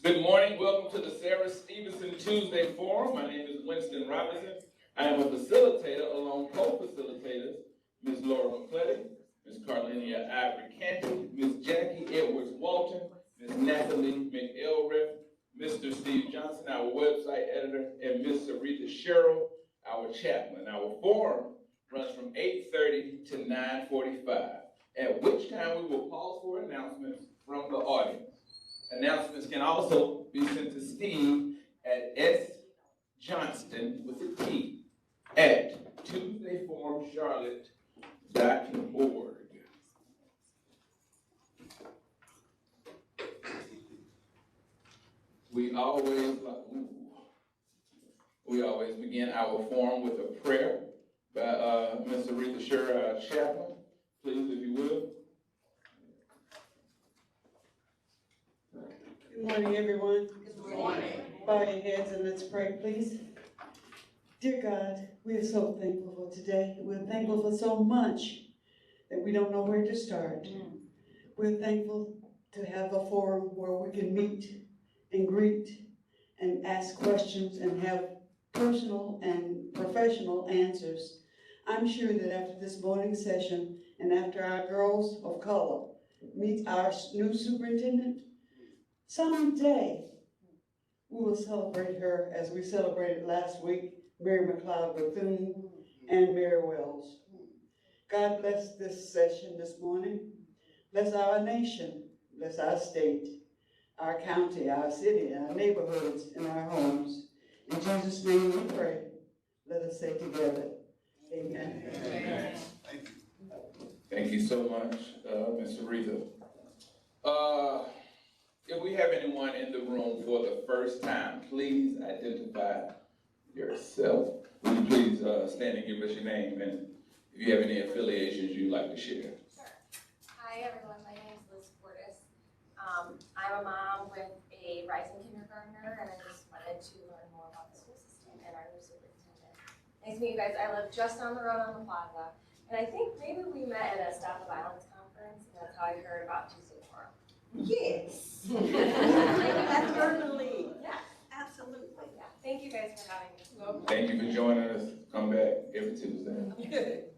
Good morning. Welcome to the Sarah Stevenson Tuesday Forum. My name is Winston Robinson. I am a facilitator along co-facilitators, Ms. Laura McClellan, Ms. Carlinia Ivory Canty, Ms. Jackie Edwards Walton, Ms. Natalie McElrath, Mr. Steve Johnson, our website editor, and Ms. Sarita Sherrill, our chaplain. Our forum runs from 8:30 to 9:45, at which time we will pause for announcements from the audience. Announcements can also be sent to Steve at sjohnston with a T at tuesdayforumcharlotte.org. We always begin our forum with a prayer by Ms. Aretha Sherrill, our chaplain. Please, if you will. Good morning, everyone. Good morning. Bow your heads and let's pray, please. Dear God, we are so thankful for today. We're thankful for so much that we don't know where to start. We're thankful to have a forum where we can meet and greet and ask questions and have personal and professional answers. I'm sure that after this morning session and after our girls of color meet our new superintendent, someday we will celebrate her as we celebrated last week, Mary McLeod Bethune and Mary Wells. God bless this session this morning. Bless our nation, bless our state, our county, our city, our neighborhoods, and our homes. In Jesus' name we pray. Let us say together, amen. Amen. Thank you so much, Ms. Aretha. If we have anyone in the room for the first time, please identify yourself. Would you please stand and give us your name and if you have any affiliations you'd like to share? Sure. Hi everyone, my name is Liz Portis. I'm a mom with a rising kindergartner and I just wanted to learn more about the school system and our new superintendent. Nice to meet you guys. I live just down the road on the plaza and I think maybe we met at a Stop the Violence conference and that's how I heard about Tuesday Forum. Yes. Certainly. Yeah. Absolutely. Yeah. Thank you guys for having me. Thank you for joining us. Come back every Tuesday. Good.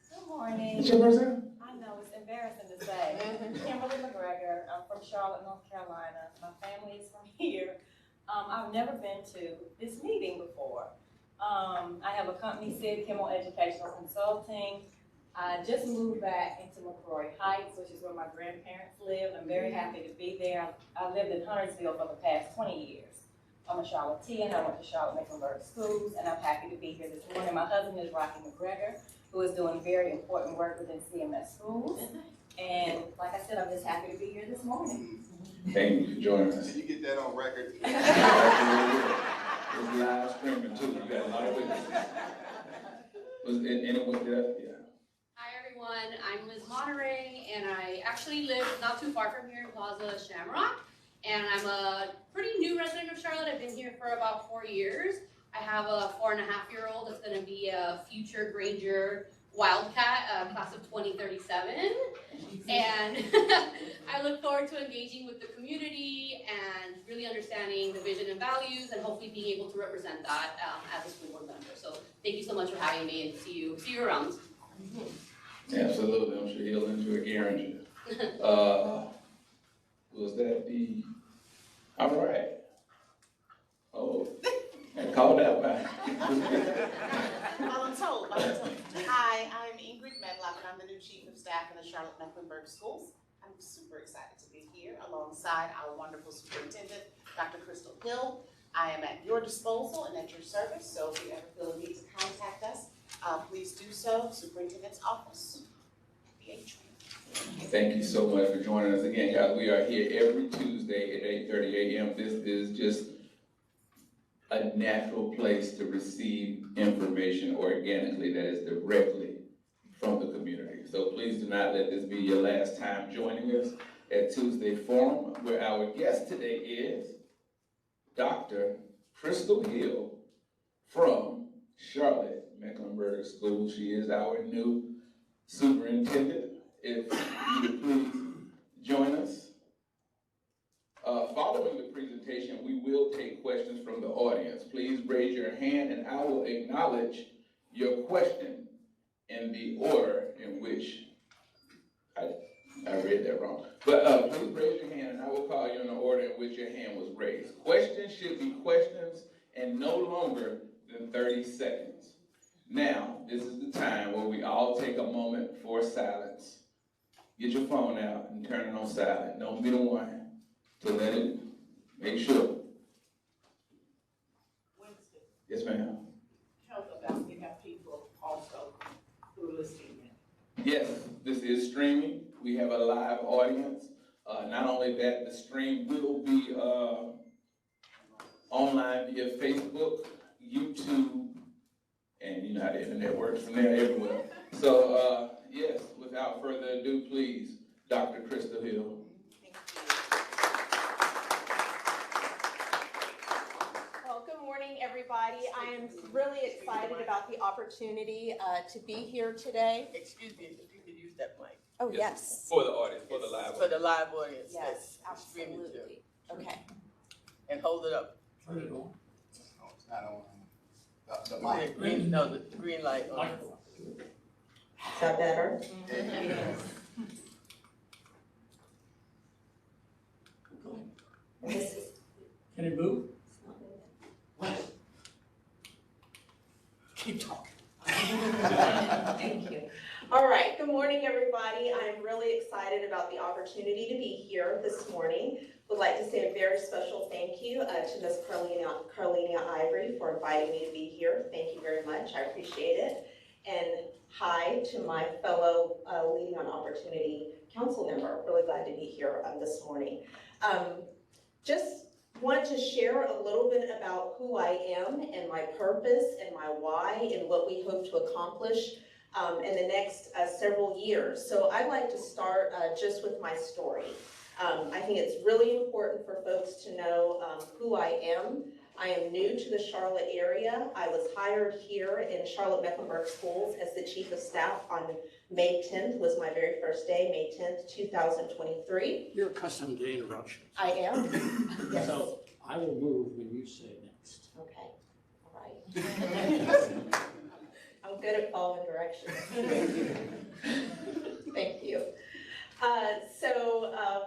Good morning. What's your first name? I know it's embarrassing to say. Kimberly McGregor. I'm from Charlotte, North Carolina. My family is from here. I've never been to this meeting before. I have a company, Sid Kimmel Educational Consulting. I just moved back into McCrory Heights, which is where my grandparents live. I'm very happy to be there. I lived in Huntersville for the past 20 years. I'm a Charlottean. I went to Charlotte Mecklenburg schools, and I'm happy to be here this morning. My husband is Rocky McGregor, who is doing very important work within CMS schools. And like I said, I'm just happy to be here this morning. Thank you for joining us. Did you get that on record? It's live streaming too. We got a lot of witnesses. Was anyone there? Yeah. Hi everyone, I'm Liz Monterey and I actually live not too far from here in Plaza Shamrock. And I'm a pretty new resident of Charlotte. I've been here for about 4 years. I have a 4.5-year-old that's gonna be a future Granger Wildcat, class of 2037. And I look forward to engaging with the community and really understanding the vision and values and hopefully being able to represent that as a school board member. So thank you so much for having me and see you around. Absolutely, I'm sure he'll enjoy Granger. Was that the, all right. Oh, I called out by. I'm told. Hi, I'm Ingrid Medlock, and I'm the new Chief of Staff in the Charlotte Mecklenburg Schools. I'm super excited to be here alongside our wonderful superintendent, Dr. Crystal Hill. I am at your disposal and at your service, so if you ever feel a need to contact us, please do so. Superintendent's office. Thank you so much for joining us again, guys. We are here every Tuesday at 8:30 a.m. This is just a natural place to receive information organically that is directly from the community. So please do not let this be your last time joining us at Tuesday Forum, where our guest today is Dr. Crystal Hill from Charlotte Mecklenburg School. She is our new superintendent. If you would please join us. from the audience, please raise your hand and I will acknowledge your question in the order in which, I read that wrong. But please raise your hand and I will call you in the order in which your hand was raised. Questions should be questions and no longer than 30 seconds. Now, this is the time where we all take a moment for silence. Get your phone out and turn it on silent. Don't be the one to let it, make sure. Winston, Yes, ma'am. tell them that we have people also who are listening in. Yes, this is streaming. We have a live audience. Not only that, the stream will be online via Facebook, YouTube, and you know how the internet works from there everywhere. So, yes, without further ado, please, Dr. Crystal Hill. Well, good morning, everybody. I am really excited about the opportunity to be here today. Excuse me, if you could use that mic. Oh, yes. For the audience, for the live For the live audience. Yes, that's streaming too. absolutely. Okay. And hold it up. Turn it on. No, it's not on. The The mic. green, no, the green light on. Is that better? Can it move? Keep talking. Thank you. All right, good morning, everybody. I'm really excited about the opportunity to be here this morning. Would like to say a very special thank you to Ms. Carlenia Ivory for inviting me to be here. Thank you very much, I appreciate it. And hi to my fellow Leading on Opportunity council member. Really glad to be here this morning. Just want to share a little bit about who I am and my purpose and my why and what we hope to accomplish in the next several years. So I'd like to start just with my story. I think it's really important for folks to know who I am. I am new to the Charlotte area. I was hired here in Charlotte-Mecklenburg Schools as the Chief of Staff on May 10th, was my very first day, May 10th, 2023. You're accustomed to interruptions. I am? Yes. So I will move when you say next. Okay, all right. I'm good at following directions. Thank you.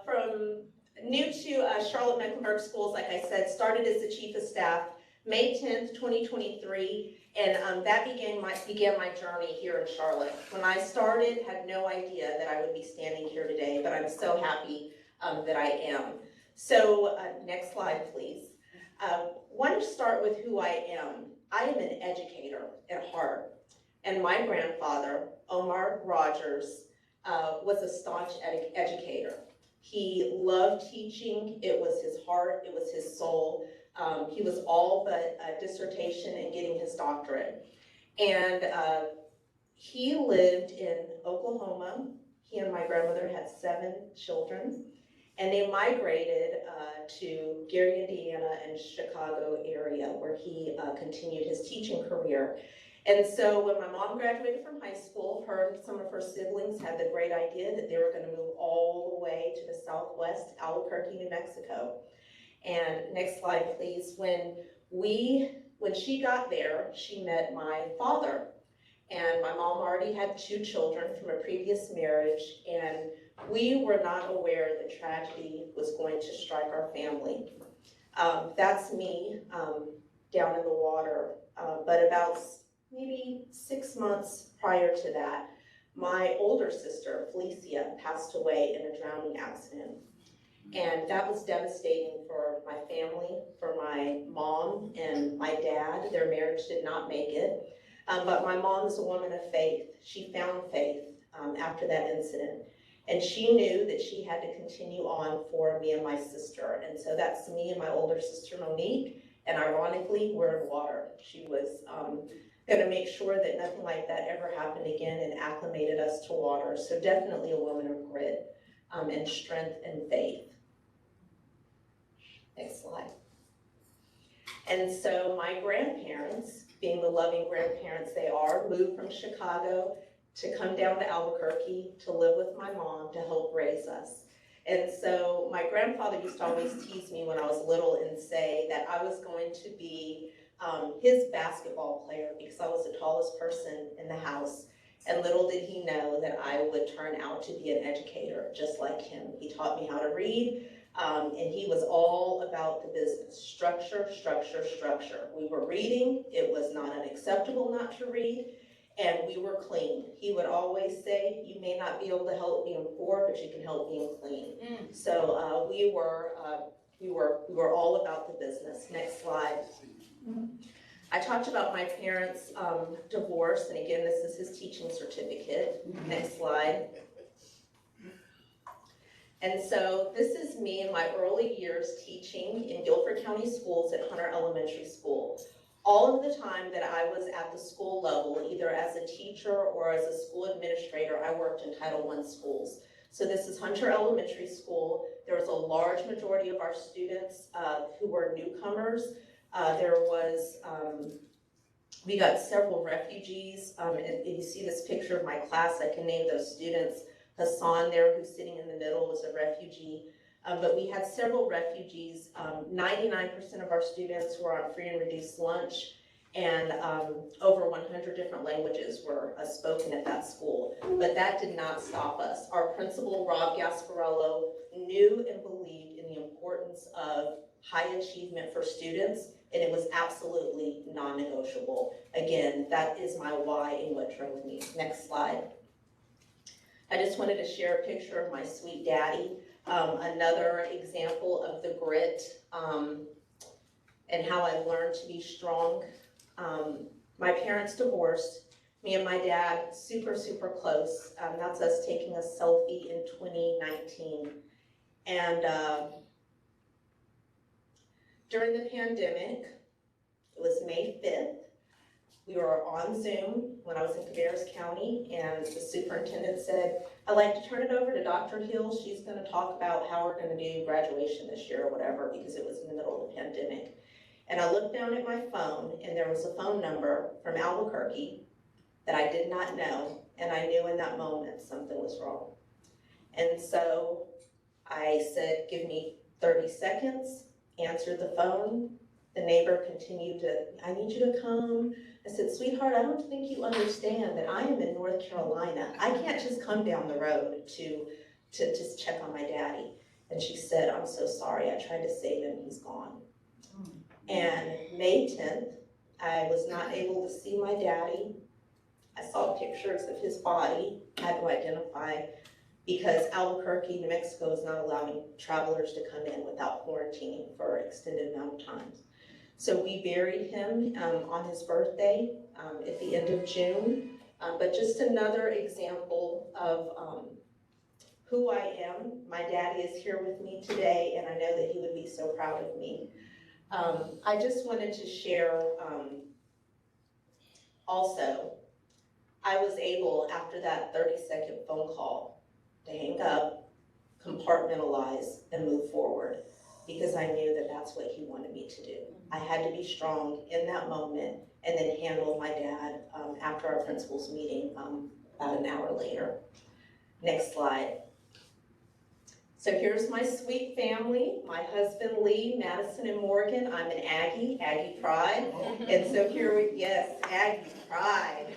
From new to Charlotte-Mecklenburg Schools, like I said, started as the Chief of Staff May 10th, 2023, and that began my journey here in Charlotte. When I started, had no idea that I would be standing here today, but I'm so happy that I am. So next slide, please. Want to start with who I am. I am an educator at heart, and my grandfather, Omar Rogers, was a staunch educator. He loved teaching. It was his heart, it was his soul. He was all but a dissertation and getting his doctorate. And he lived in Oklahoma. He and my grandmother had 7 children. And they migrated to Gary, Indiana and Chicago area where he continued his teaching career. And so when my mom graduated from high school, her and some of her siblings had the great idea that they were going to move all the way to the southwest, Albuquerque, New Mexico. And next slide, please. When she got there, she met my father. And my mom already had 2 children from a previous marriage, and we were not aware that tragedy was going to strike our family. That's me down in the water, but about maybe 6 months prior to that, my older sister, Felicia, passed away in a drowning accident. And that was devastating for my family, for my mom and my dad. Their marriage did not make it. But my mom is a woman of faith. She found faith after that incident. And she knew that she had to continue on for me and my sister. And so that's me and my older sister, Monique. And ironically, we're in water. She was going to make sure that nothing like that ever happened again and acclimated us to water. So definitely a woman of grit and strength and faith. Next slide. And so my grandparents, being the loving grandparents they are, moved from Chicago to come down to Albuquerque to live with my mom to help raise us. And so my grandfather used to always tease me when I was little and say that I was going to be his basketball player because I was the tallest person in the house. And little did he know that I would turn out to be an educator just like him. He taught me how to read, and he was all about the business. Structure, structure, structure. We were reading, it was not unacceptable not to read, and we were clean. He would always say, you may not be able to help me in poor, but you can help me in clean. So we were all about the business. Next slide. I talked about my parents' divorce, and again, this is his teaching certificate. Next slide. And so this is me in my early years teaching in Guilford County Schools at Hunter Elementary School. All of the time that I was at the school level, either as a teacher or as a school administrator, I worked in Title I schools. So this is Hunter Elementary School. There was a large majority of our students who were newcomers. We got several refugees. If you see this picture of my class, I can name those students. Hassan there, who's sitting in the middle, was a refugee. But we had several refugees. 99% of our students were on free and reduced lunch, and over 100 different languages were spoken at that school. But that did not stop us. Our principal, Rob Gasparello, knew and believed in the importance of high achievement for students, and it was absolutely non-negotiable. Again, that is my why and what drove me. Next slide. I just wanted to share a picture of my sweet daddy. Another example of the grit and how I learned to be strong. My parents divorced. Me and my dad, super, super close. That's us taking a selfie in 2019. And during the pandemic, it was May 5th, we were on Zoom when I was in Cabarrus County, and the superintendent said, I'd like to turn it over to Dr. Hill. She's gonna talk about how we're gonna do graduation this year or whatever, because it was in the middle of the pandemic. And I looked down at my phone, and there was a phone number from Albuquerque that I did not know, and I knew in that moment something was wrong. And so I said, give me 30 seconds, answered the phone. The neighbor continued to, I need you to come. I said, sweetheart, I don't think you understand that I am in North Carolina. I can't just come down the road to just check on my daddy. And she said, I'm so sorry, I tried to save him, he's gone. And May 10th, I was not able to see my daddy. I saw pictures of his body, had to identify, because Albuquerque, New Mexico is not allowing travelers to come in without quarantining for an extended amount of time. So we buried him on his birthday at the end of June. But just another example of who I am. My daddy is here with me today, and I know that he would be so proud of me. I just wanted to share also, I was able, after that 30-second phone call, to hang up, compartmentalize, and move forward, because I knew that that's what he wanted me to do. I had to be strong in that moment and then handle my dad after our principal's meeting about an hour later. Next slide. So here's my sweet family, my husband Lee, Madison and Morgan. I'm an Aggie, Aggie Pride. And so here we, yes, Aggie Pride.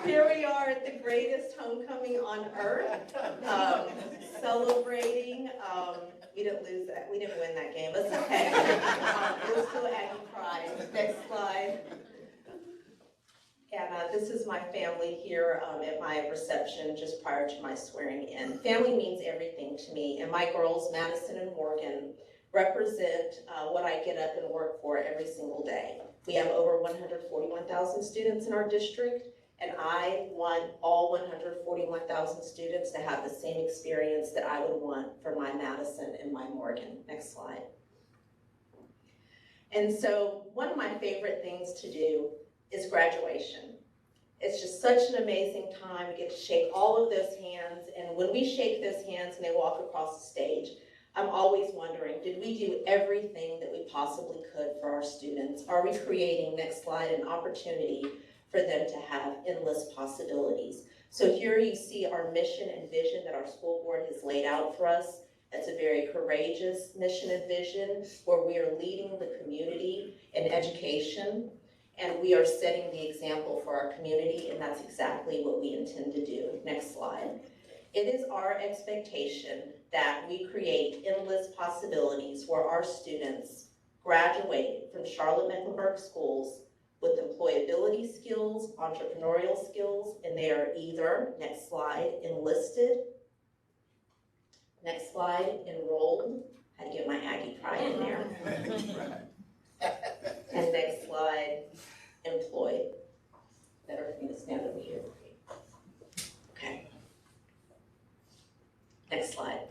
Here we are at the greatest homecoming on earth, celebrating. We didn't lose that, we didn't win that game, but it's okay. It was still Aggie Pride. Next slide. And this is my family here at my reception just prior to my swearing in. Family means everything to me, and my girls, Madison and Morgan, represent what I get up and work for every single day. We have over 141,000 students in our district, and I want all 141,000 students to have the same experience that I would want for my Madison and my Morgan. Next slide. And so one of my favorite things to do is graduation. It's just such an amazing time. We get to shake all of those hands, and when we shake those hands and they walk across the stage, I'm always wondering, did we do everything that we possibly could for our students? Are we creating, next slide, an opportunity for them to have endless possibilities? So here you see our mission and vision that our school board has laid out for us. It's a very courageous mission and vision where we are leading the community in education, and we are setting the example for our community, and that's exactly what we intend to do. Next slide. It is our expectation that we create endless possibilities where our students graduate from Charlotte-Mecklenburg schools with employability skills, entrepreneurial skills, and they are either, next slide, enlisted, next slide, enrolled, had to get my Aggie pride in there, and next slide, employed. Better for me to stand over here. Okay. Next slide.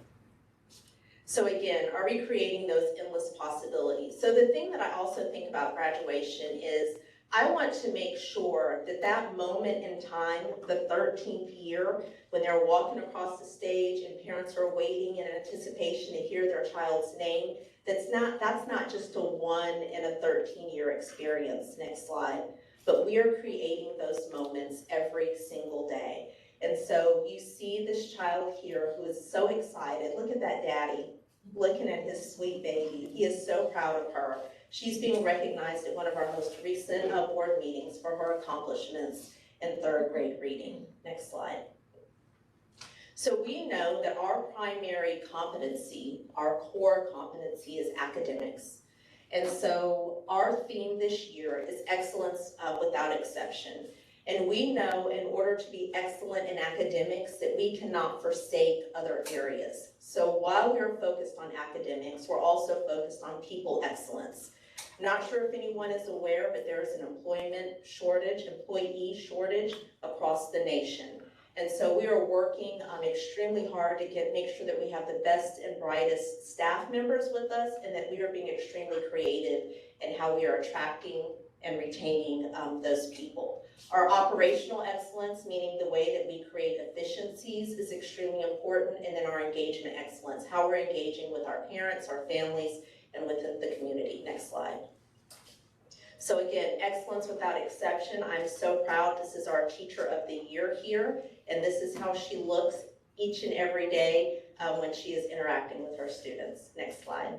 So again, are we creating those endless possibilities? So the thing that I also think about graduation is I want to make sure that that moment in time, the 13th year, when they're walking across the stage and parents are waiting in anticipation to hear their child's name, that's not just a 1 in a 13-year experience. Next slide. But we are creating those moments every single day. And so you see this child here who is so excited. Look at that daddy looking at his sweet baby. He is so proud of her. She's being recognized at one of our most recent board meetings for her accomplishments in 3rd grade reading. Next slide. So we know that our primary competency, our core competency, is academics. And so our theme this year is excellence without exception. And we know in order to be excellent in academics that we cannot forsake other areas. So while we're focused on academics, we're also focused on people excellence. Not sure if anyone is aware, but there is an employee shortage across the nation. And so we are working extremely hard to make sure that we have the best and brightest staff members with us, and that we are being extremely creative in how we are attracting and retaining those people. Our operational excellence, meaning the way that we create efficiencies, is extremely important, and then our engagement excellence, how we're engaging with our parents, our families, and within the community. Next slide. So again, excellence without exception. I'm so proud. This is our Teacher of the Year here, and this is how she looks each and every day when she is interacting with her students. Next slide.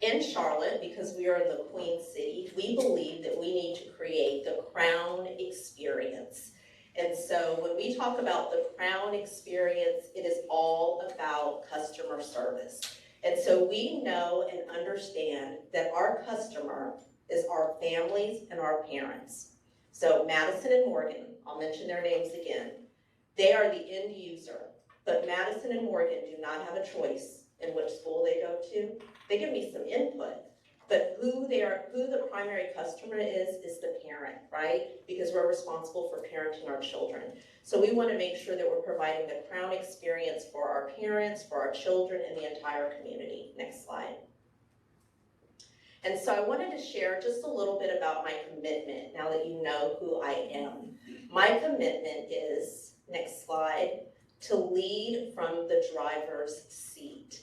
In Charlotte, because we are in the Queen City, we believe that we need to create the Crown experience. And so when we talk about the Crown experience, it is all about customer service. And so we know and understand that our customer is our families and our parents. So Madison and Morgan, I'll mention their names again. They are the end user, but Madison and Morgan do not have a choice in which school they go to. They give me some input, but who the primary customer is the parent, right? Because we're responsible for parenting our children. So we want to make sure that we're providing the Crown experience for our parents, for our children, and the entire community. Next slide. And so I wanted to share just a little bit about my commitment now that you know who I am. My commitment is, next slide, to lead from the driver's seat.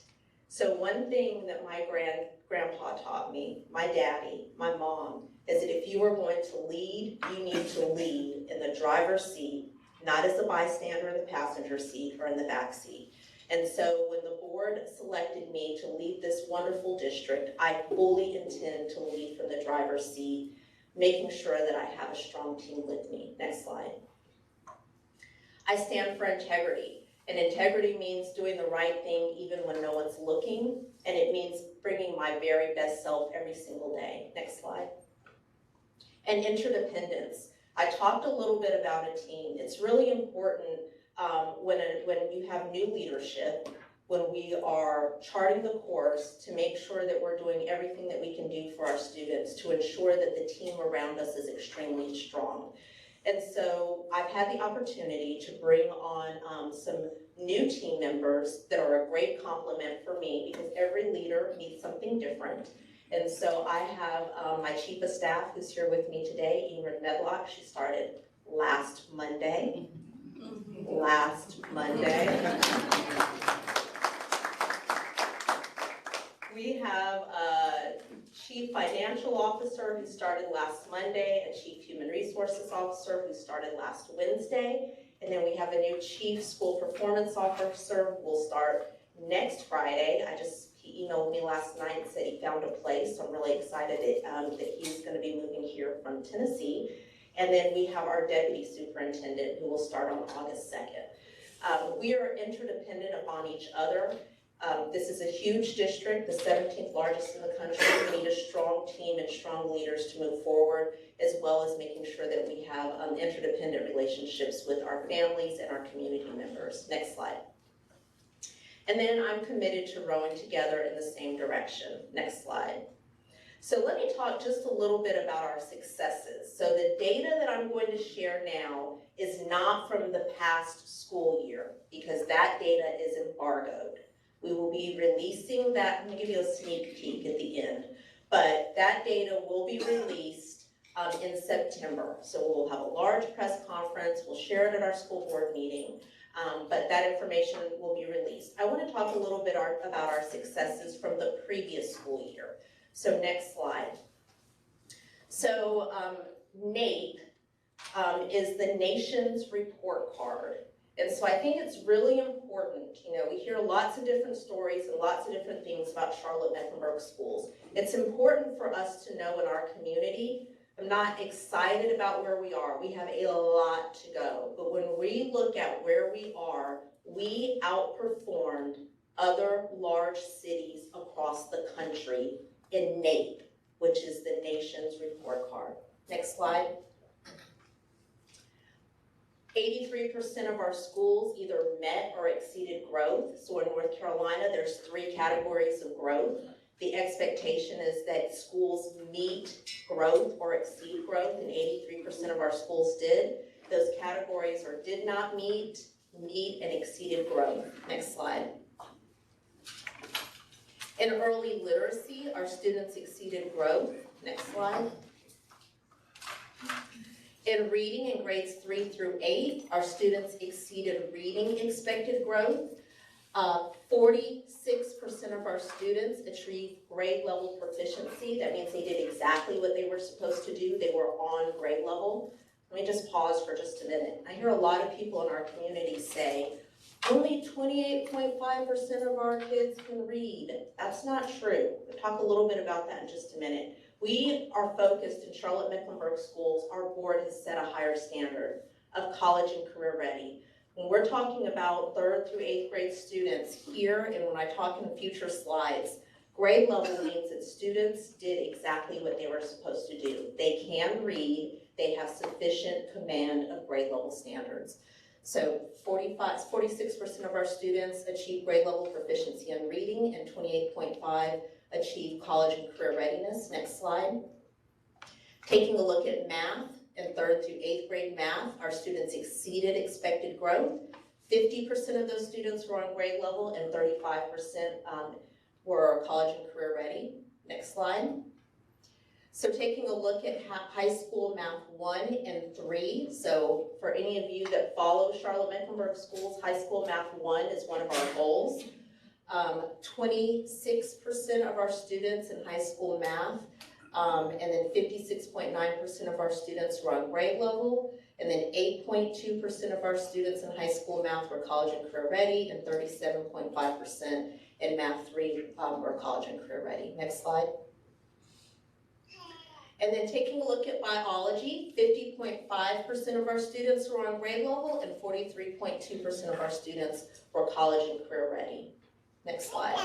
So one thing that my grandpa taught me, my daddy, my mom, is that if you are going to lead, you need to lead in the driver's seat, not as a bystander in the passenger seat or in the back seat. And so when the board selected me to lead this wonderful district, I fully intend to lead from the driver's seat, making sure that I have a strong team with me. Next slide. I stand for integrity. And integrity means doing the right thing even when no one's looking, and it means bringing my very best self every single day. Next slide. And interdependence. I talked a little bit about a team. It's really important when you have new leadership, when we are charting the course, to make sure that we're doing everything that we can do for our students to ensure that the team around us is extremely strong. And so I've had the opportunity to bring on some new team members that are a great compliment for me, because every leader needs something different. And so I have my chief of staff who's here with me today, Ingrid Medlock. She started last Monday. We have Chief Financial Officer who started last Monday, a Chief Human Resources Officer who started last Wednesday, and then we have a new Chief School Performance Officer who will start next Friday. He emailed me last night and said he found a place, so I'm really excited that he's going to be moving here from Tennessee. And then we have our Deputy Superintendent who will start on August 2nd. We are interdependent upon each other. This is a huge district, the 17th largest in the country. We need a strong team and strong leaders to move forward, as well as making sure that we have interdependent relationships with our families and our community members. Next slide. And then I'm committed to rowing together in the same direction. Next slide. So let me talk just a little bit about our successes. So the data that I'm going to share now is not from the past school year, because that data is embargoed. We will be releasing that. I'm going to give you a sneak peek at the end, but that data will be released in September. So we'll have a large press conference. We'll share it at our school board meeting, but that information will be released. I want to talk a little bit about our successes from the previous school year. So next slide. So NAEP is the nation's report card. And so I think it's really important, we hear lots of different stories and lots of different things about Charlotte-Mecklenburg schools. It's important for us to know in our community, I'm not excited about where we are. We have a lot to go. But when we look at where we are, we outperformed other large cities across the country in NAEP, which is the nation's report card. Next slide. 83% of our schools either met or exceeded growth. So in North Carolina, there's 3 categories of growth. The expectation is that schools meet growth or exceed growth, and 83% of our schools did. Those categories are did not meet, and exceeded growth. Next slide. In early literacy, our students exceeded growth. Next slide. In reading in grades 3 through 8, our students exceeded reading expected growth. 46% of our students achieved grade level proficiency. That means they did exactly what they were supposed to do. They were on grade level. Let me just pause for just a minute. I hear a lot of people in our community say, only 28.5% of our kids can read. That's not true. We'll talk a little bit about that in just a minute. We are focused in Charlotte-Mecklenburg schools. Our board has set a higher standard of college and career ready. When we're talking about 3rd through 8th grade students here, and when I talk in future slides, grade level means that students did exactly what they were supposed to do. They can read, they have sufficient command of grade level standards. So 46% of our students achieve grade level proficiency in reading, and 28.5% achieve college and career readiness. Next slide. Taking a look at math, in 3rd through 8th grade math, our students exceeded expected growth. 50% of those students were on grade level, and 35% were college and career ready. Next slide. So taking a look at high school math 1 and 3. So for any of you that follow Charlotte-Mecklenburg schools, high school math 1 is one of our goals. 26% of our students in high school math, and then 56.9% of our students were on grade level, and then 8.2% of our students in high school math were college and career ready, and 37.5% in math 3 were college and career ready. Next slide. And then taking a look at biology, 50.5% of our students were on grade level, and 43.2% of our students were college and career ready. Next slide.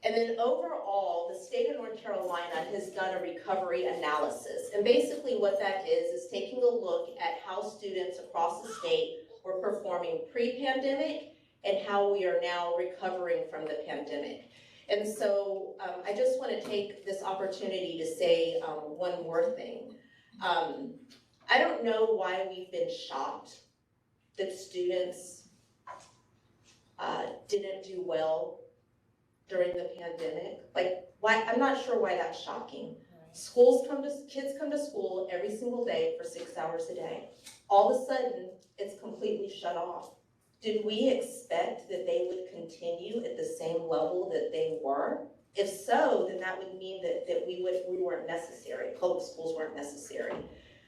And then overall, the state of North Carolina has done a recovery analysis. And basically what that is taking a look at how students across the state were performing pre-pandemic and how we are now recovering from the pandemic. And so I just want to take this opportunity to say one more thing. I don't know why we've been shocked that students didn't do well during the pandemic. Like, why? I'm not sure why that's shocking. Kids come to school every single day for 6 hours a day. All of a sudden, it's completely shut off. Did we expect that they would continue at the same level that they were? If so, then that would mean that we weren't necessary, public schools weren't necessary.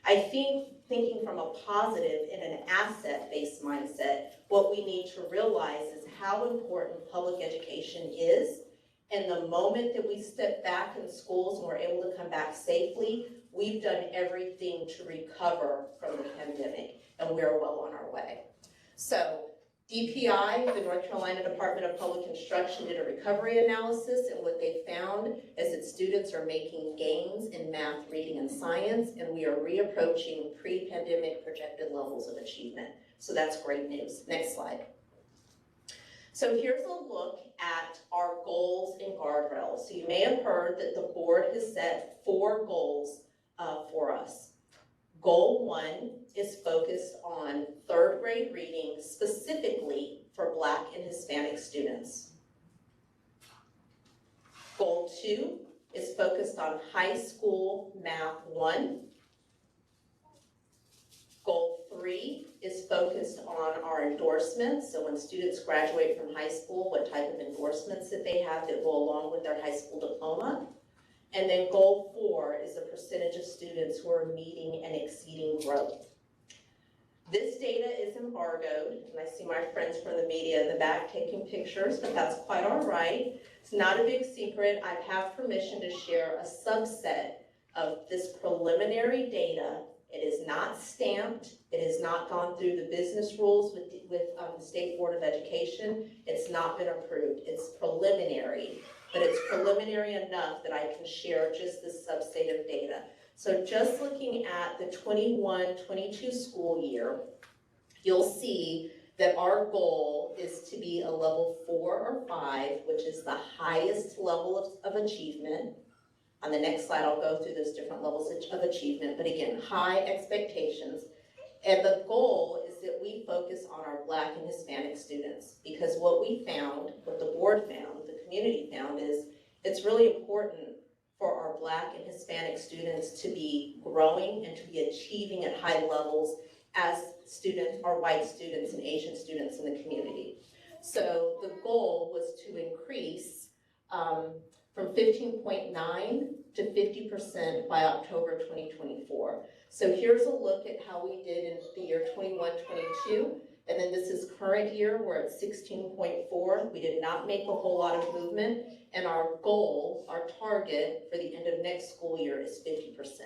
I think thinking from a positive and an asset-based mindset, what we need to realize is how important public education is. And the moment that we step back in schools and we're able to come back safely, we've done everything to recover from the pandemic, and we're well on our way. So DPI, the North Carolina Department of Public Instruction, did a recovery analysis, and what they found is that students are making gains in math, reading, and science, and we are reapproaching pre-pandemic projected levels of achievement. So that's great news. Next slide. So here's a look at our goals and guardrails. So you may have heard that the board has set 4 goals for us. Goal 1 is focused on 3rd grade reading, specifically for Black and Hispanic students. Goal 2 is focused on high school math 1. Goal 3 is focused on our endorsements. So when students graduate from high school, what type of endorsements that they have that go along with their high school diploma. And then goal 4 is the percentage of students who are meeting and exceeding growth. This data is embargoed, and I see my friends from the media in the back taking pictures, but that's quite all right. It's not a big secret. I have permission to share a subset of this preliminary data. It is not stamped. It has not gone through the business rules with the State Board of Education. It's not been approved. It's preliminary, but it's preliminary enough that I can share just this subset of data. So just looking at the 21-22 school year, you'll see that our goal is to be a level 4 or 5, which is the highest level of achievement. On the next slide, I'll go through those different levels of achievement, but again, high expectations. And the goal is that we focus on our Black and Hispanic students, because what we found, what the board found, the community found, is it's really important for our Black and Hispanic students to be growing and to be achieving at high levels as students, our white students and Asian students in the community. So the goal was to increase from 15.9 to 50% by October 2024. So here's a look at how we did in the year 21-22, and then this is current year, we're at 16.4. We did not make a whole lot of movement, and our goal, our target for the end of next school year is 50%.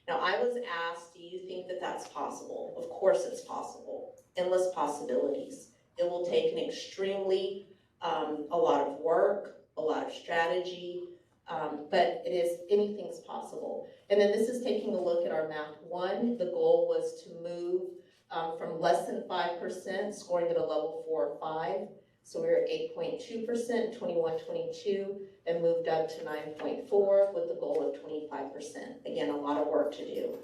Now I was asked, do you think that that's possible? Of course it's possible, endless possibilities. It will take an extremely, a lot of work, a lot of strategy, but it is, anything's possible. And then this is taking a look at our Math 1. The goal was to move from less than 5%, scoring at a level 4 or 5. So we were at 8.2% in 21-22 and moved up to 9.4 with the goal of 25%. Again, a lot of work to do.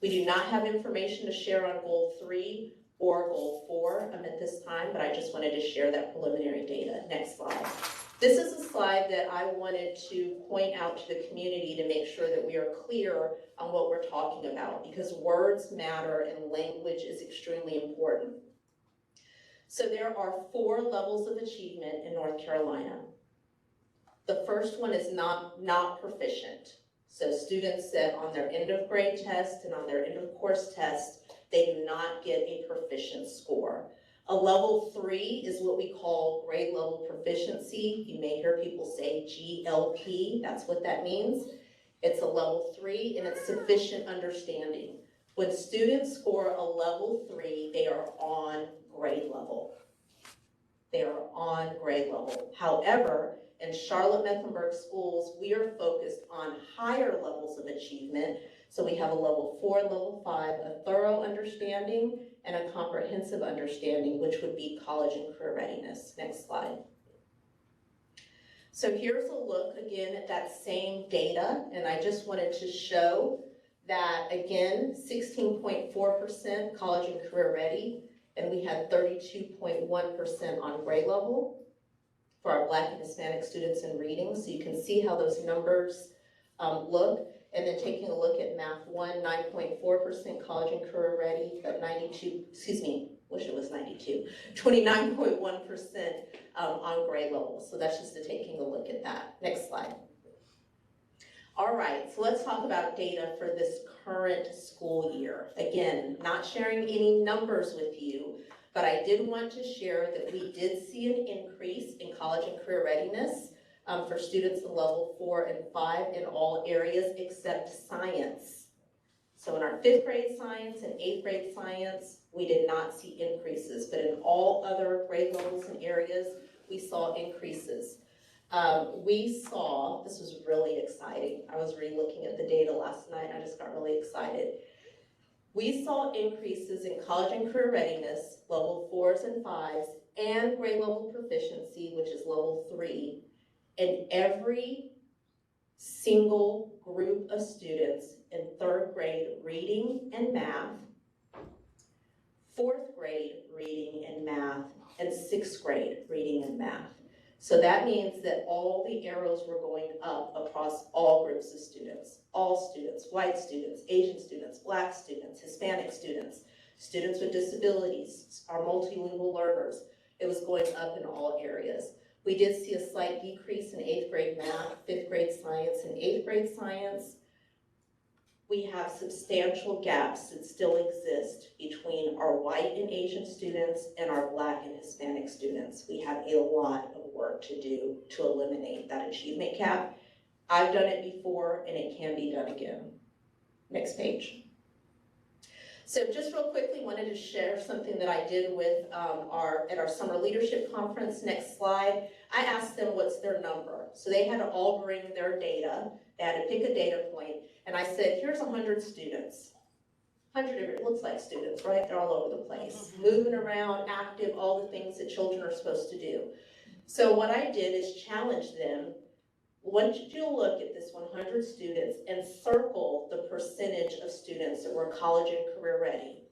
We do not have information to share on goal 3 or goal 4 at this time, but I just wanted to share that preliminary data. Next slide. This is a slide that I wanted to point out to the community to make sure that we are clear on what we're talking about, because words matter and language is extremely important. So there are 4 levels of achievement in North Carolina. The first one is not proficient. So students that on their end of grade test and on their end of course test, they do not get a proficient score. A level 3 is what we call grade level proficiency. You may hear people say GLP, that's what that means. It's a level 3 and it's sufficient understanding. When students score a level 3, they are on grade level. They are on grade level. However, in Charlotte-Mecklenburg schools, we are focused on higher levels of achievement. So we have a level 4, level 5, a thorough understanding, and a comprehensive understanding, which would be college and career readiness. Next slide. So here's a look again at that same data, and I just wanted to show that again, 16.4% college and career ready, and we had 32.1% on grade level for our Black and Hispanic students in reading. So you can see how those numbers look. And then taking a look at Math 1, 9.4% college and career ready, but wish it was 92, 29.1% on grade level. So that's just taking a look at that. Next slide. All right, so let's talk about data for this current school year. Again, not sharing any numbers with you, but I did want to share that we did see an increase in college and career readiness for students in level 4 and 5 in all areas except science. So in our 5th grade science and 8th grade science, we did not see increases, but in all other grade levels and areas, we saw increases. We saw, this was really exciting. I was re-looking at the data last night, I just got really excited. We saw increases in college and career readiness, level 4s and 5s, and grade level proficiency, which is level 3, in every single group of students in 3rd grade reading and math, 4th grade reading and math, and 6th grade reading and math. So that means that all the arrows were going up across all groups of students, all students, white students, Asian students, Black students, Hispanic students, students with disabilities, our multilingual learners. It was going up in all areas. We did see a slight decrease in 8th grade math, 5th grade science, and 8th grade science. We have substantial gaps that still exist between our white and Asian students and our Black and Hispanic students. We have a lot of work to do to eliminate that achievement gap. I've done it before and it can be done again. Next page. So just real quickly, wanted to share something that I did with at our summer leadership conference. Next slide. I asked them what's their number. So they had to all bring their data. They had to pick a data point. And I said, here's 100 students. 100 different, it looks like students, right? They're all over the place. Moving around, active, all the things that children are supposed to do. So what I did is challenge them. Once you look at this 100 students and circle the percentage of students that were college and career ready,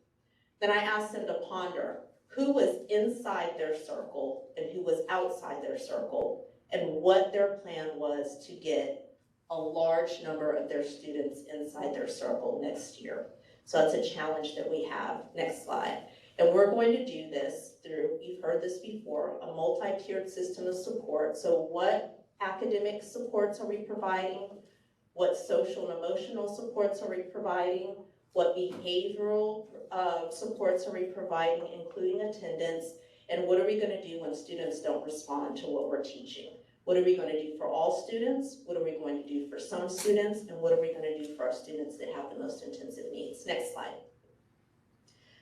then I asked them to ponder who was inside their circle and who was outside their circle and what their plan was to get a large number of their students inside their circle next year. So that's a challenge that we have. Next slide. And we're going to do this through, you've heard this before, a multi-tiered system of support. So what academic supports are we providing? What social and emotional supports are we providing? What behavioral supports are we providing, including attendance? And what are we going to do when students don't respond to what we're teaching? What are we going to do for all students? What are we going to do for some students? And what are we going to do for our students that have the most intensive needs? Next slide.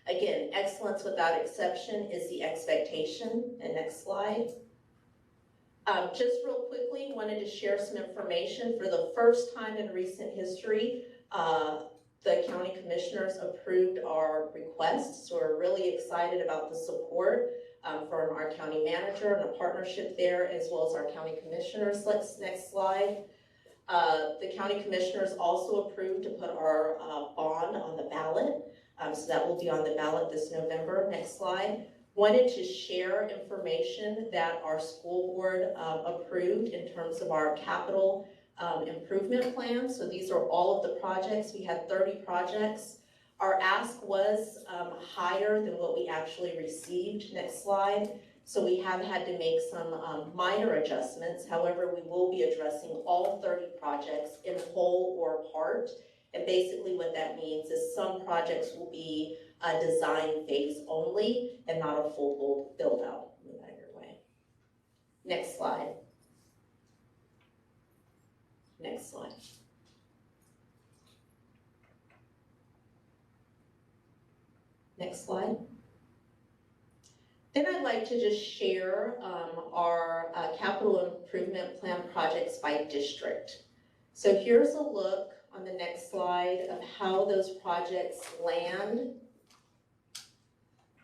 Again, excellence without exception is the expectation. And next slide. Just real quickly, wanted to share some information. For the first time in recent history, the county commissioners approved our request. So we're really excited about the support from our county manager and a partnership there, as well as our county commissioners. Next slide. The county commissioners also approved to put our bond on the ballot. So that will be on the ballot this November. Next slide. Wanted to share information that our school board approved in terms of our capital improvement plan. So these are all of the projects. We had 30 projects. Our ask was higher than what we actually received. Next slide. So we have had to make some minor adjustments. However, we will be addressing all 30 projects in whole or part. And basically what that means is some projects will be a design phase only and not a full build out. Move out of your way. Next slide. Next slide. Next slide. Then I'd like to just share our capital improvement plan projects by district. So here's a look on the next slide of how those projects land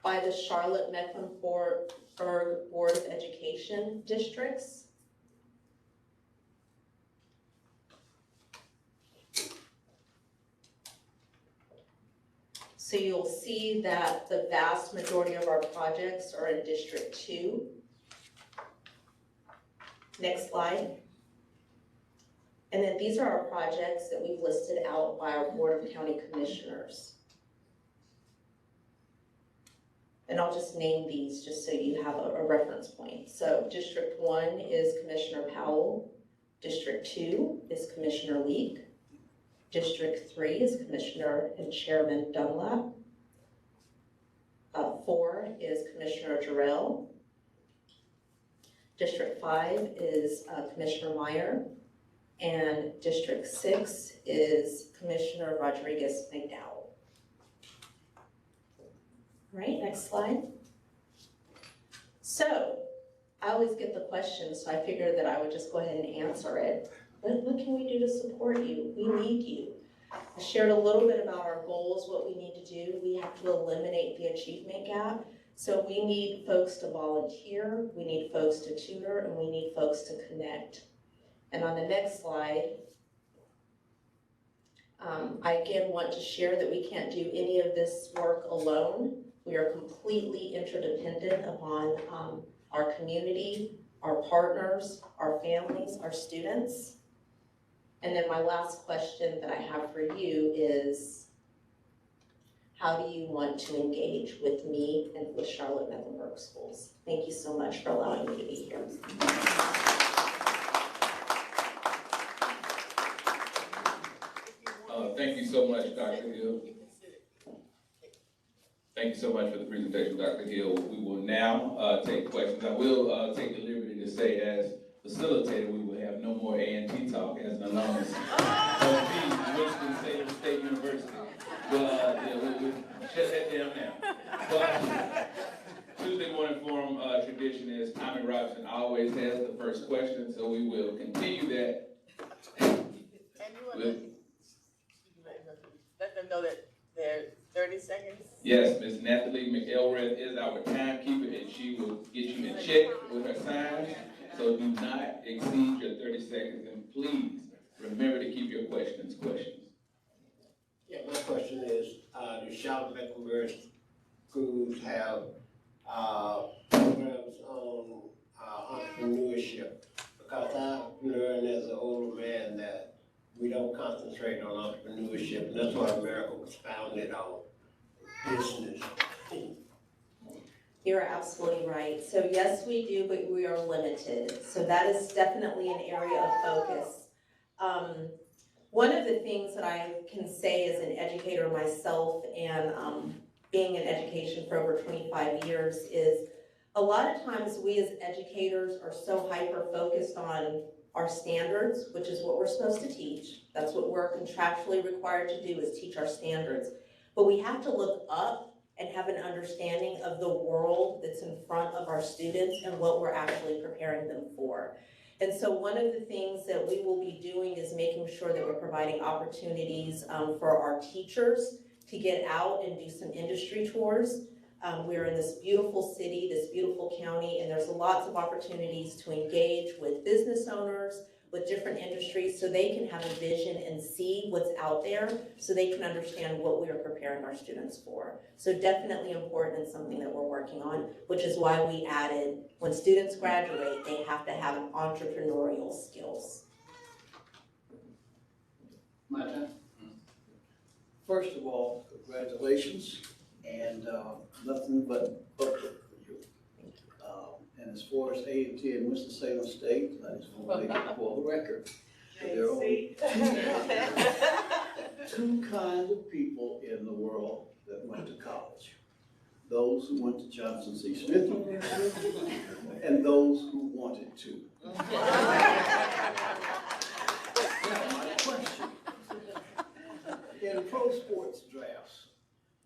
by the Charlotte-Mecklenburg Board of Education districts. So you'll see that the vast majority of our projects are in District 2. Next slide. And then these are our projects that we've listed out by our Board of County Commissioners. And I'll just name these just so you have a reference point. So District 1 is Commissioner Powell. District 2 is Commissioner Leek. District 3 is Commissioner and Chairman Dunlap. 4 is Commissioner Jarrell. District 5 is Commissioner Meyer. And District 6 is Commissioner Rodriguez McDowell. All right, next slide. So, I always get the question, so I figured that I would just go ahead and answer it. What can we do to support you? We need you. I shared a little bit about our goals, what we need to do. We have to eliminate the achievement gap. So we need folks to volunteer, we need folks to tutor, and we need folks to connect. And on the next slide, I again want to share that we can't do any of this work alone. We are completely interdependent upon our community, our partners, our families, our students. And then my last question that I have for you is, how do you want to engage with me and with Charlotte-Mecklenburg Schools? Thank you so much for allowing me to be here. Thank you so much, Dr. Hill. Thank you so much for the presentation, Dr. Hill. We will now take questions. I will take the liberty to say, as facilitator, we will have no more A&T talk as an alumnus of Winston-Salem State University. But yeah, we'll shut that down now. But Tuesday morning forum tradition is Tommy Robinson always has the first question, so we will continue that. Let them know that they're 30 seconds. Yes, Ms. Natalie McElrath is our timekeeper, and she will get you in check with her signs. So do not exceed your 30 seconds, and please remember to keep your questions questions. Yeah, my question is, do Charlotte-Mecklenburg schools have programs on entrepreneurship? Because I've learned as an older man that we don't concentrate on entrepreneurship, and that's what America was founded on, business. You're absolutely right. So yes, we do, but we are limited. So that is definitely an area of focus. One of the things that I can say as an educator myself and being in education for over 25 years is a lot of times we as educators are so hyper-focused on our standards, which is what we're supposed to teach. That's what we're contractually required to do, is teach our standards. But we have to look up and have an understanding of the world that's in front of our students and what we're actually preparing them for. And so one of the things that we will be doing is making sure that we're providing opportunities for our teachers to get out and do some industry tours. We're in this beautiful city, this beautiful county, and there's lots of opportunities to engage with business owners, with different industries, so they can have a vision and see what's out there, so they can understand what we are preparing our students for. So definitely important and something that we're working on, which is why we added, when students graduate, they have to have entrepreneurial skills. My turn? First of all, congratulations, and nothing but uplift for you. And as far as A&T and Winston-Salem State, I just want to make it for the record. There are only two kinds of people in the world that went to college. Those who went to Johnson C. Smith University and those who wanted to. Now, my question. In pro sports drafts,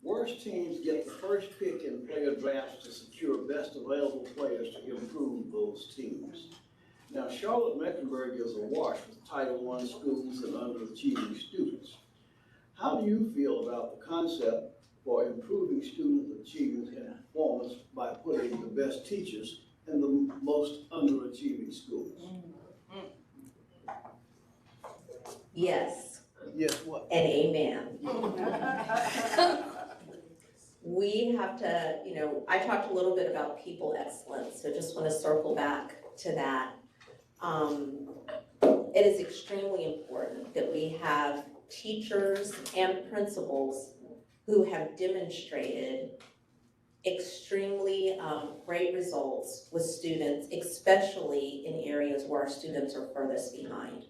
worst teams get the first pick in player drafts to secure best available players to improve those teams. Now, Charlotte-Mecklenburg is awash with Title I schools and underachieving students. How do you feel about the concept for improving student achievement and performance by putting the best teachers in the most underachieving schools? Yes. Yes, what? And amen. We have to, I talked a little bit about people excellence, so just want to circle back to that. It is extremely important that we have teachers and principals who have demonstrated extremely great results with students, especially in areas where our students are furthest behind.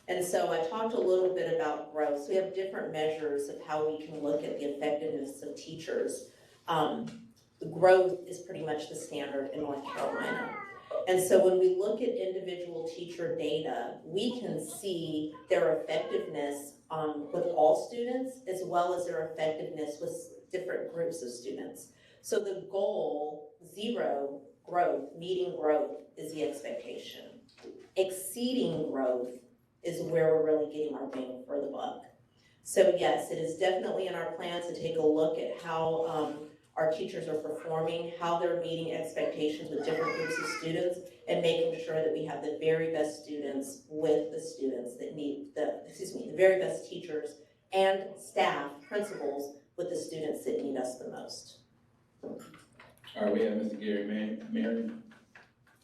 And so I talked a little bit about growth. So we have different measures of how we can look at the effectiveness of teachers. The growth is pretty much the standard in North Carolina. And so when we look at individual teacher data, we can see their effectiveness with all students, as well as their effectiveness with different groups of students. So the goal, 0 growth, meeting growth, is the expectation. Exceeding growth is where we're really getting our bang for the buck. So yes, it is definitely in our plans to take a look at how our teachers are performing, how they're meeting expectations with different groups of students, and making sure that we have the very best students with the students that need the very best teachers and staff, principals, with the students that need us the most. All right, we have Mr. Gary Marion.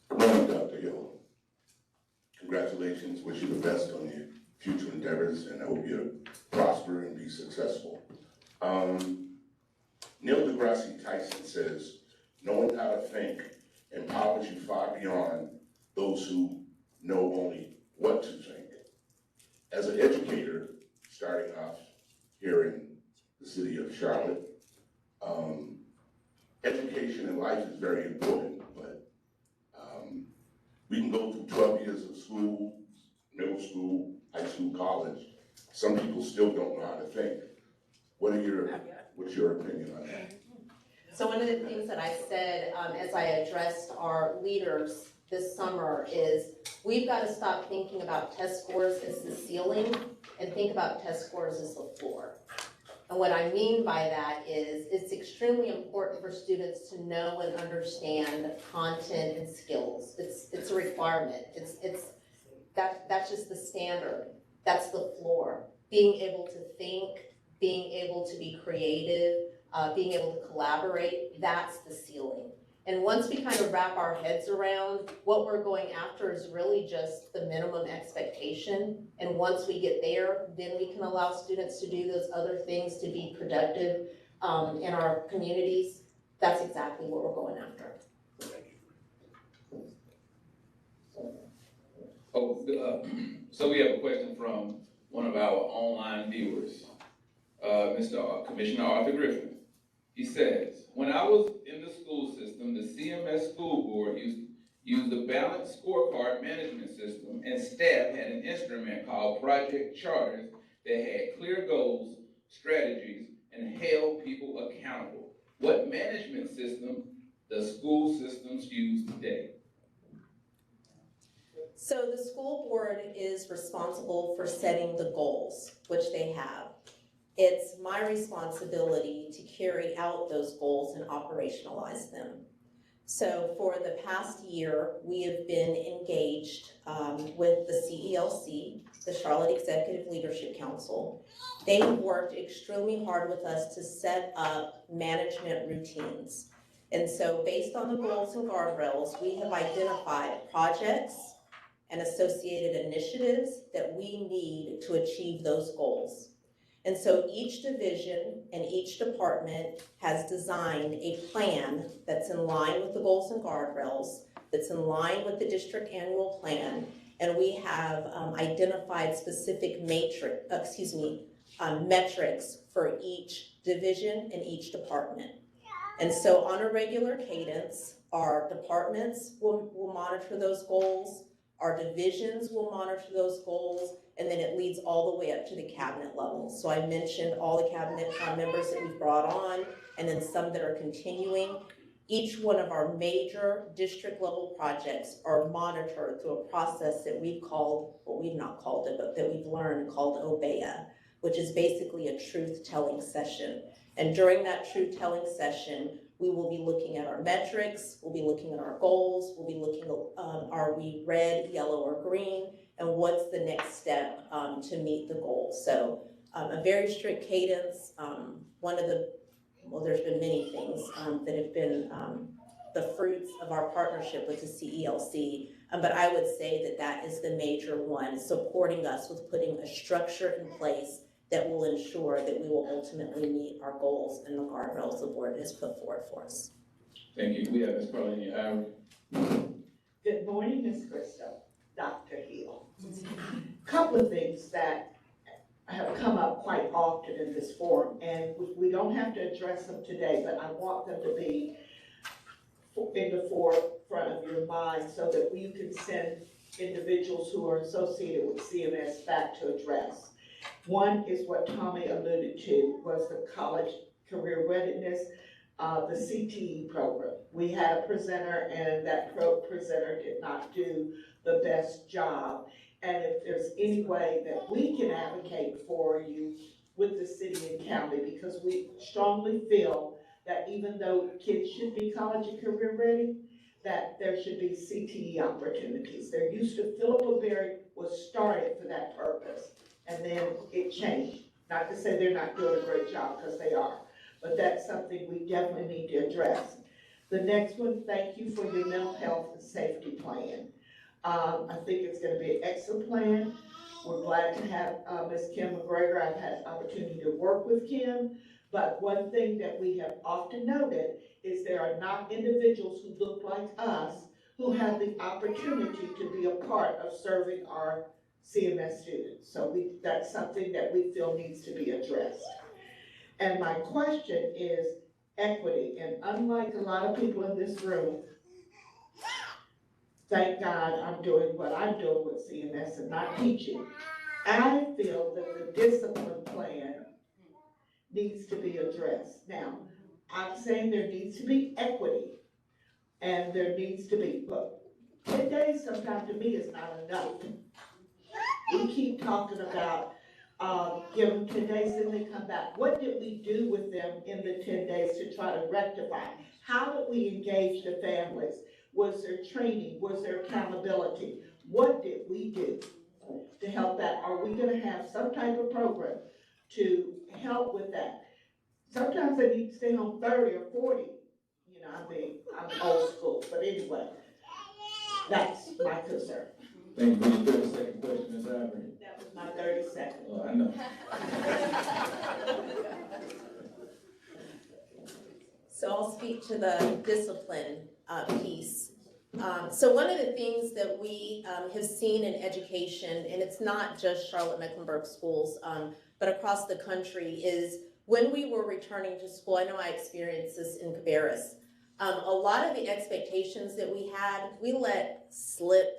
Good morning, Dr. Hill. Congratulations, wish you the best on your future endeavors, and I hope you prosper and be successful. Neil deGrasse Tyson says, knowing how to think empowers you far beyond those who know only what to think. As an educator, starting off here in the city of Charlotte, education in life is very important, but we can go through 12 years of school, middle school, high school, college. Some people still don't know how to think. What's your opinion on that? So one of the things that I said as I addressed our leaders this summer is we've got to stop thinking about test scores as the ceiling and think about test scores as the floor. And what I mean by that is it's extremely important for students to know and understand content and skills. It's a requirement. That's just the standard. That's the floor. Being able to think, being able to be creative, being able to collaborate, that's the ceiling. And once we kind of wrap our heads around what we're going after is really just the minimum expectation. And once we get there, then we can allow students to do those other things to be productive in our communities. That's exactly what we're going after. So we have a question from one of our online viewers, Commissioner Arthur Griffin. He says, when I was in the school system, the CMS school board used the balanced scorecard management system, and staff had an instrument called Project Charters that had clear goals, strategies, and held people accountable. What management system does school systems use today? So the school board is responsible for setting the goals, which they have. It's my responsibility to carry out those goals and operationalize them. So for the past year, we have been engaged with the CELC, the Charlotte Executive Leadership Council. They have worked extremely hard with us to set up management routines. And so based on the goals and guardrails, we have identified projects and associated initiatives that we need to achieve those goals. And so each division and each department has designed a plan that's in line with the goals and guardrails, that's in line with the district annual plan, and we have identified specific metrics for each division and each department. And so on a regular cadence, our departments will monitor those goals, our divisions will monitor those goals, and then it leads all the way up to the cabinet level. So I mentioned all the cabinet members that we've brought on, and then some that are continuing. Each one of our major district level projects are monitored through a process that we've called, well, we've not called it, but that we've learned called OBEA, which is basically a truth-telling session. And during that truth-telling session, we will be looking at our metrics, we'll be looking at our goals, we'll be looking at are we red, yellow, or green, and what's the next step to meet the goal. So a very strict cadence. There's been many things that have been the fruits of our partnership with the CELC, but I would say that that is the major one, supporting us with putting a structure in place that will ensure that we will ultimately meet our goals and the guardrails the board has put forward for us. Thank you. We have Ms. Carlini Ivory. Good morning, Ms. Crystal, Dr. Hill. Couple of things that have come up quite often in this forum, and we don't have to address them today, but I want them to be in the forefront of your mind so that you can send individuals who are associated with CMS back to address. One is what Tommy alluded to, was the college career readiness, the CTE program. We had a presenter, and that presenter did not do the best job. And if there's any way that we can advocate for you with the city and county, because we strongly feel that even though kids should be college and career ready, that there should be CTE opportunities. There used to, Philippa Berry was started for that purpose, and then it changed. Not to say they're not doing a great job, because they are, but that's something we definitely need to address. The next one, thank you for your mental health and safety plan. I think it's gonna be an excellent plan. We're glad to have Ms. Kim McGregor. I've had the opportunity to work with Kim, but one thing that we have often noted is there are not individuals who look like us who have the opportunity to be a part of serving our CMS students. So that's something that we feel needs to be addressed. And my question is equity, and unlike a lot of people in this room, thank God I'm doing what I'm doing with CMS and not teaching. I feel that the discipline plan needs to be addressed. Now, I'm saying there needs to be equity, and there needs to be, but 10 days sometimes to me is not enough. We keep talking about give them 10 days, then they come back. What did we do with them in the 10 days to try to rectify? How did we engage the families? Was there training? Was there accountability? What did we do to help that? Are we gonna have some type of program to help with that? Sometimes they need to stay home 30 or 40. You know, I mean, I'm old school, but anyway, that's my concern. Thank you for your 30-second question, Ms. Ivory. That was my 30 seconds. Oh, I know. So I'll speak to the discipline piece. So one of the things that we have seen in education, and it's not just Charlotte-Mecklenburg schools, but across the country, is when we were returning to school, I know I experienced this in Cabarrus, a lot of the expectations that we had, we let slip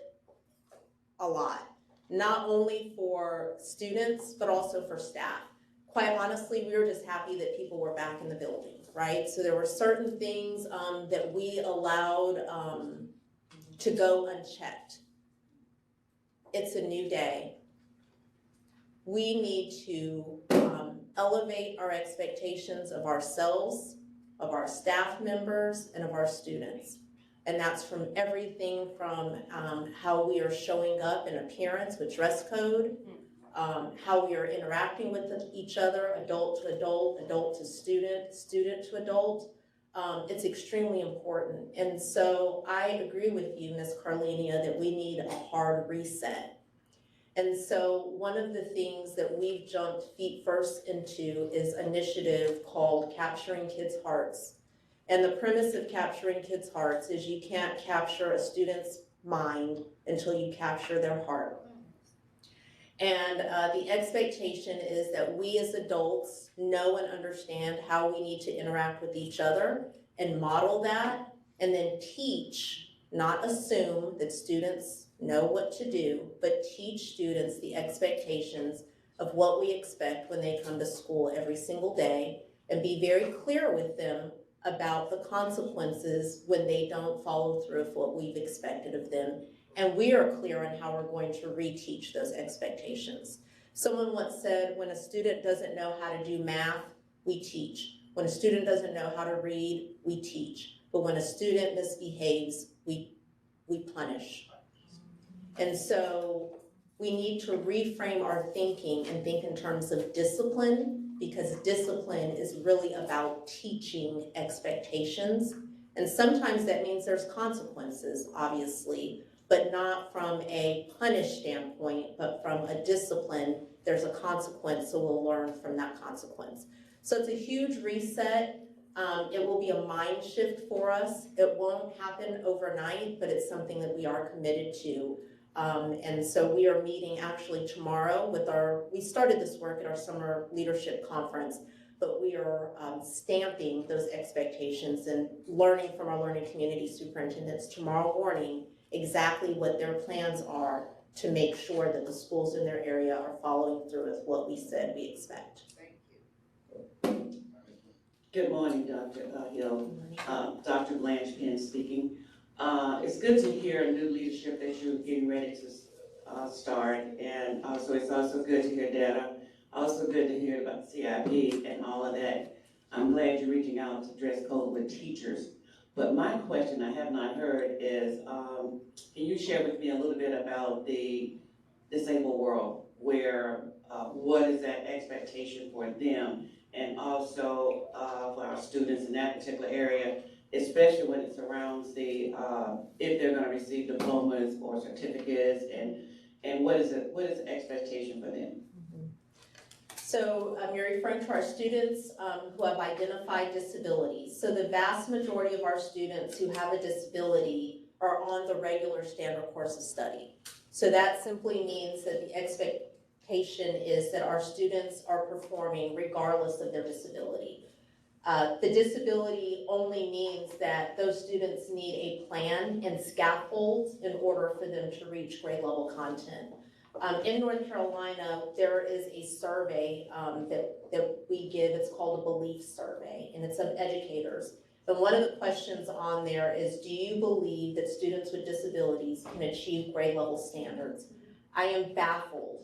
a lot, not only for students, but also for staff. Quite honestly, we were just happy that people were back in the building, right? So there were certain things that we allowed to go unchecked. It's a new day. We need to elevate our expectations of ourselves, of our staff members, and of our students. And that's from everything from how we are showing up in appearance with dress code, how we are interacting with each other, adult to adult, adult to student, student to adult. It's extremely important. And so I agree with you, Ms. Carlinia, that we need a hard reset. And so one of the things that we've jumped feet first into is an initiative called Capturing Kids' Hearts. And the premise of Capturing Kids' Hearts is you can't capture a student's mind until you capture their heart. And the expectation is that we as adults know and understand how we need to interact with each other and model that, and then teach, not assume that students know what to do, but teach students the expectations of what we expect when they come to school every single day, and be very clear with them about the consequences when they don't follow through with what we've expected of them. And we are clear on how we're going to reteach those expectations. Someone once said, when a student doesn't know how to do math, we teach. When a student doesn't know how to read, we teach. But when a student misbehaves, we punish. And so we need to reframe our thinking and think in terms of discipline, because discipline is really about teaching expectations. And sometimes that means there's consequences, obviously, but not from a punish standpoint, but from a discipline there's a consequence, so we'll learn from that consequence. So it's a huge reset. It will be a mind shift for us. It won't happen overnight, but it's something that we are committed to. And so we are meeting actually tomorrow with we started this work at our summer leadership conference, but we are stamping those expectations and learning from our learning community superintendents tomorrow morning exactly what their plans are to make sure that the schools in their area are following through with what we said we expect. Good morning, Dr. Hill. Dr. Blanche Penn speaking. It's good to hear new leadership that you're getting ready to start, and also it's also good to hear data. Also good to hear about the CIP and all of that. I'm glad you're reaching out to dress code with teachers. But my question I have not heard is, can you share with me a little bit about the disabled world, where what is that expectation for them, and also for our students in that particular area, especially when it surrounds the if they're going to receive diplomas or certificates, and what is the expectation for them? So you're referring to our students who have identified disabilities. So the vast majority of our students who have a disability are on the regular standard course of study. So that simply means that the expectation is that our students are performing regardless of their disability. The disability only means that those students need a plan and scaffolds in order for them to reach grade level content. In North Carolina, there is a survey that we give. It's called a belief survey, and it's of educators. And one of the questions on there is, do you believe that students with disabilities can achieve grade level standards? I am baffled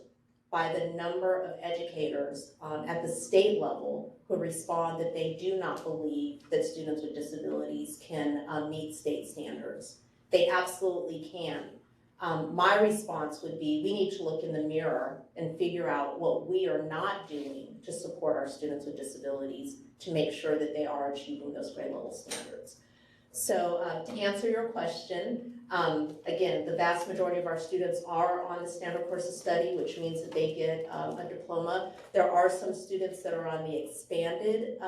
by the number of educators at the state level who respond that they do not believe that students with disabilities can meet state standards. They absolutely can. My response would be, we need to look in the mirror and figure out what we are not doing to support our students with disabilities to make sure that they are achieving those grade level standards. So to answer your question, again, the vast majority of our students are on the standard course of study, which means that they get a diploma. There are some students that are on the expanded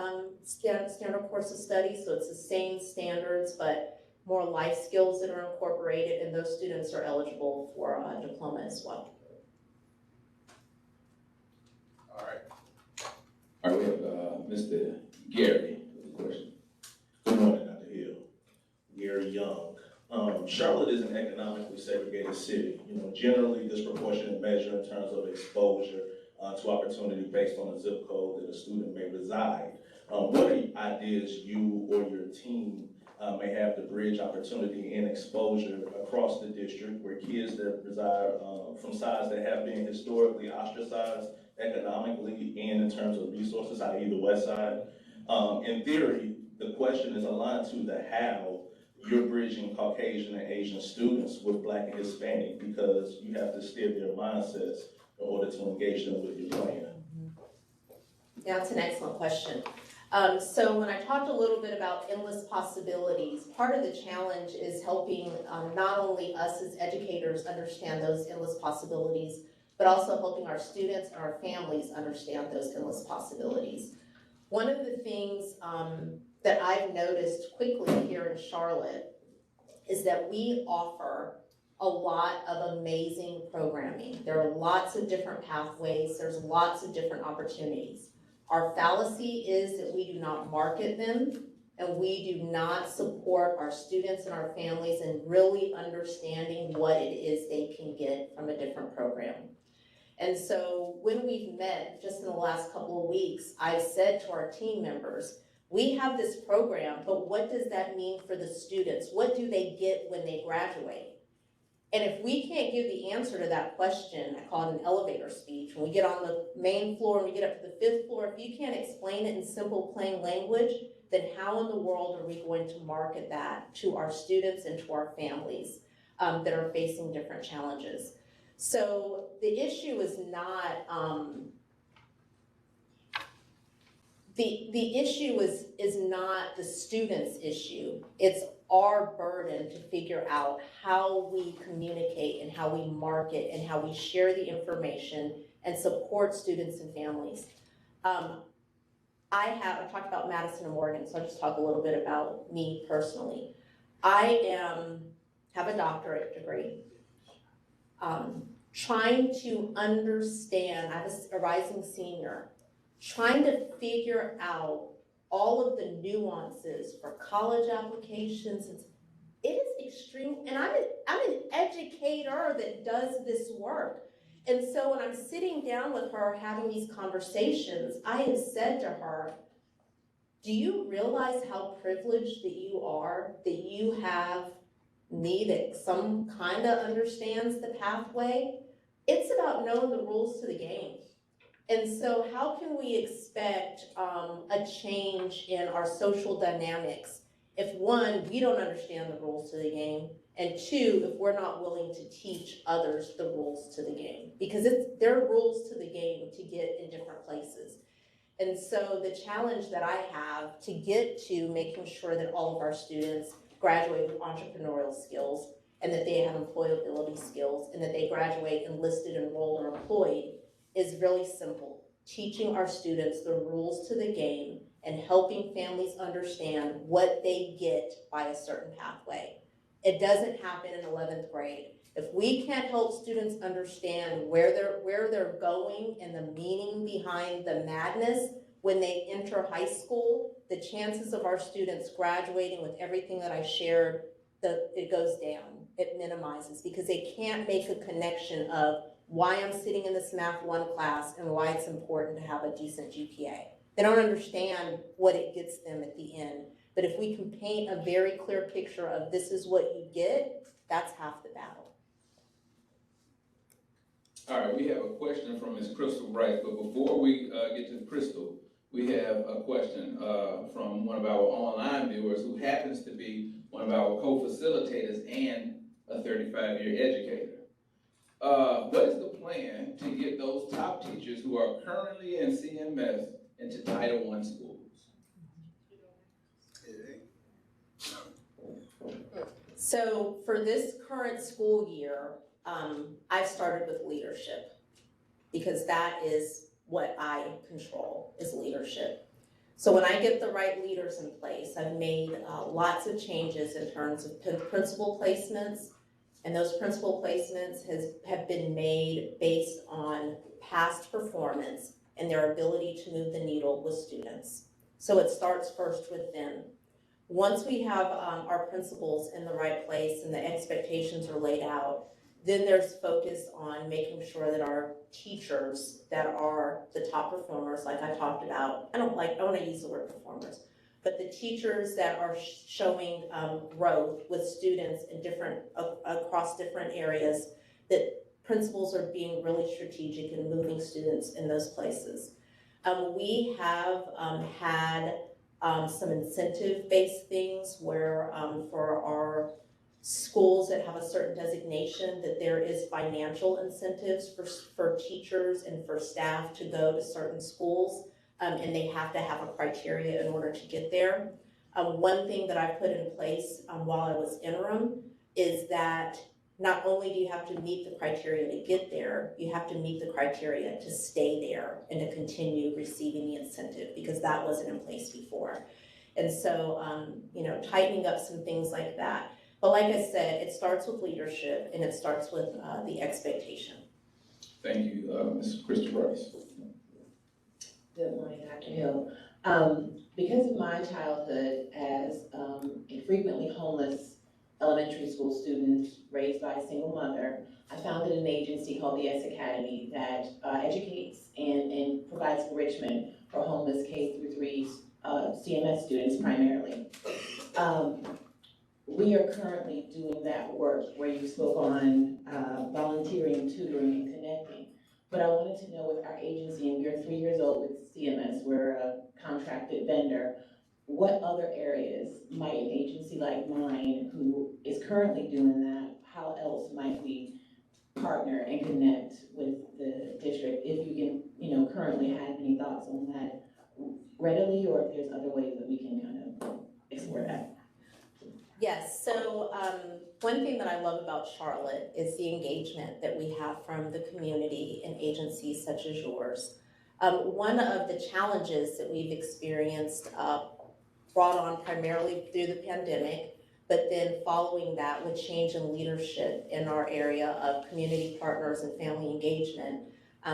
standard course of study, so it's the same standards, but more life skills that are incorporated, and those students are eligible for a diploma as well. All right, we have Mr. Gary with a question. Good morning, Dr. Hill. Gary Young. Charlotte is an economically segregated city. Generally disproportionate measure in terms of exposure to opportunity based on the zip code that a student may reside. What are ideas you or your team may have to bridge opportunity and exposure across the district where kids that reside from sides that have been historically ostracized economically and in terms of resources, i.e. the West Side? In theory, the question is aligned to the how you're bridging Caucasian and Asian students with Black and Hispanic, because you have to steer their mindsets in order to engage them with your plan. Yeah, that's an excellent question. So when I talked a little bit about endless possibilities, part of the challenge is helping not only us as educators understand those endless possibilities, but also helping our students and our families understand those endless possibilities. One of the things that I've noticed quickly here in Charlotte is that we offer a lot of amazing programming. There are lots of different pathways, there's lots of different opportunities. Our fallacy is that we do not market them, and we do not support our students and our families in really understanding what it is they can get from a different program. And so when we've met just in the last couple of weeks, I've said to our team members, we have this program, but what does that mean for the students? What do they get when they graduate? And if we can't give the answer to that question, I call it an elevator speech, when we get on the main floor and we get up to the 5th floor, if you can't explain it in simple, plain language, then how in the world are we going to market that to our students and to our families that are facing different challenges? So the issue is not, the issue is not the student's issue. It's our burden to figure out how we communicate and how we market and how we share the information and support students and families. I talked about Madison and Morgan, so I'll just talk a little bit about me personally. I have a doctorate degree. Trying to understand, I was a rising senior, trying to figure out all of the nuances for college applications. It is extreme, and I'm an educator that does this work. And so when I'm sitting down with her having these conversations, I have said to her, do you realize how privileged that you are, that you have me that some kind of understands the pathway? It's about knowing the rules to the game. And so how can we expect a change in our social dynamics if one, we don't understand the rules to the game, and two, if we're not willing to teach others the rules to the game? Because there are rules to the game to get in different places. And so the challenge that I have to get to making sure that all of our students graduate with entrepreneurial skills, and that they have employability skills, and that they graduate enlisted, enrolled, or employed is really simple. Teaching our students the rules to the game and helping families understand what they get by a certain pathway. It doesn't happen in 11th grade. If we can't help students understand where they're going and the meaning behind the madness when they enter high school, the chances of our students graduating with everything that I shared, it goes down, it minimizes, because they can't make a connection of why I'm sitting in this Math 1 class and why it's important to have a decent GPA. They don't understand what it gets them at the end. But if we can paint a very clear picture of this is what you get, that's half the battle. All right, we have a question from Ms. Crystal Bright, but before we get to Crystal, we have a question from one of our online viewers who happens to be one of our co-facilitators and a 35-year educator. What is the plan to get those top teachers who are currently in CMS into Title I schools? So for this current school year, I've started with leadership, because that is what I control, is leadership. So when I get the right leaders in place, I've made lots of changes in terms of principal placements, and those principal placements have been made based on past performance and their ability to move the needle with students. So it starts first with them. Once we have our principals in the right place and the expectations are laid out, then there's focus on making sure that our teachers that are the top performers, like I talked about, I don't want to use the word performers, but the teachers that are showing growth with students in across different areas, that principals are being really strategic in moving students in those places. We have had some incentive-based things where for our schools that have a certain designation, that there is financial incentives for teachers and for staff to go to certain schools, and they have to have a criteria in order to get there. One thing that I put in place while I was interim is that not only do you have to meet the criteria to get there, you have to meet the criteria to stay there and to continue receiving the incentive, because that wasn't in place before. And so, tightening up some things like that. But like I said, it starts with leadership, and it starts with the expectation. Thank you, Ms. Crystal Rice. Good morning, Dr. Hill. Because of my childhood as a frequently homeless elementary school student raised by a single mother, I founded an agency called the S Academy that educates and provides enrichment for homeless K through 3 CMS students primarily. We are currently doing that work where you spoke on volunteering, tutoring, and connecting. But I wanted to know, with our agency, and we're 3 years old with CMS, we're a contracted vendor, what other areas might an agency like mine, who is currently doing that, how else might we partner and connect with the district? If you can, currently have any thoughts on that readily, or if there's other ways that we can kind of explore that. Yes, so one thing that I love about Charlotte is the engagement that we have from the community and agencies such as yours. One of the challenges that we've experienced brought on primarily through the pandemic, but then following that with change in leadership in our area of community partners and family engagement,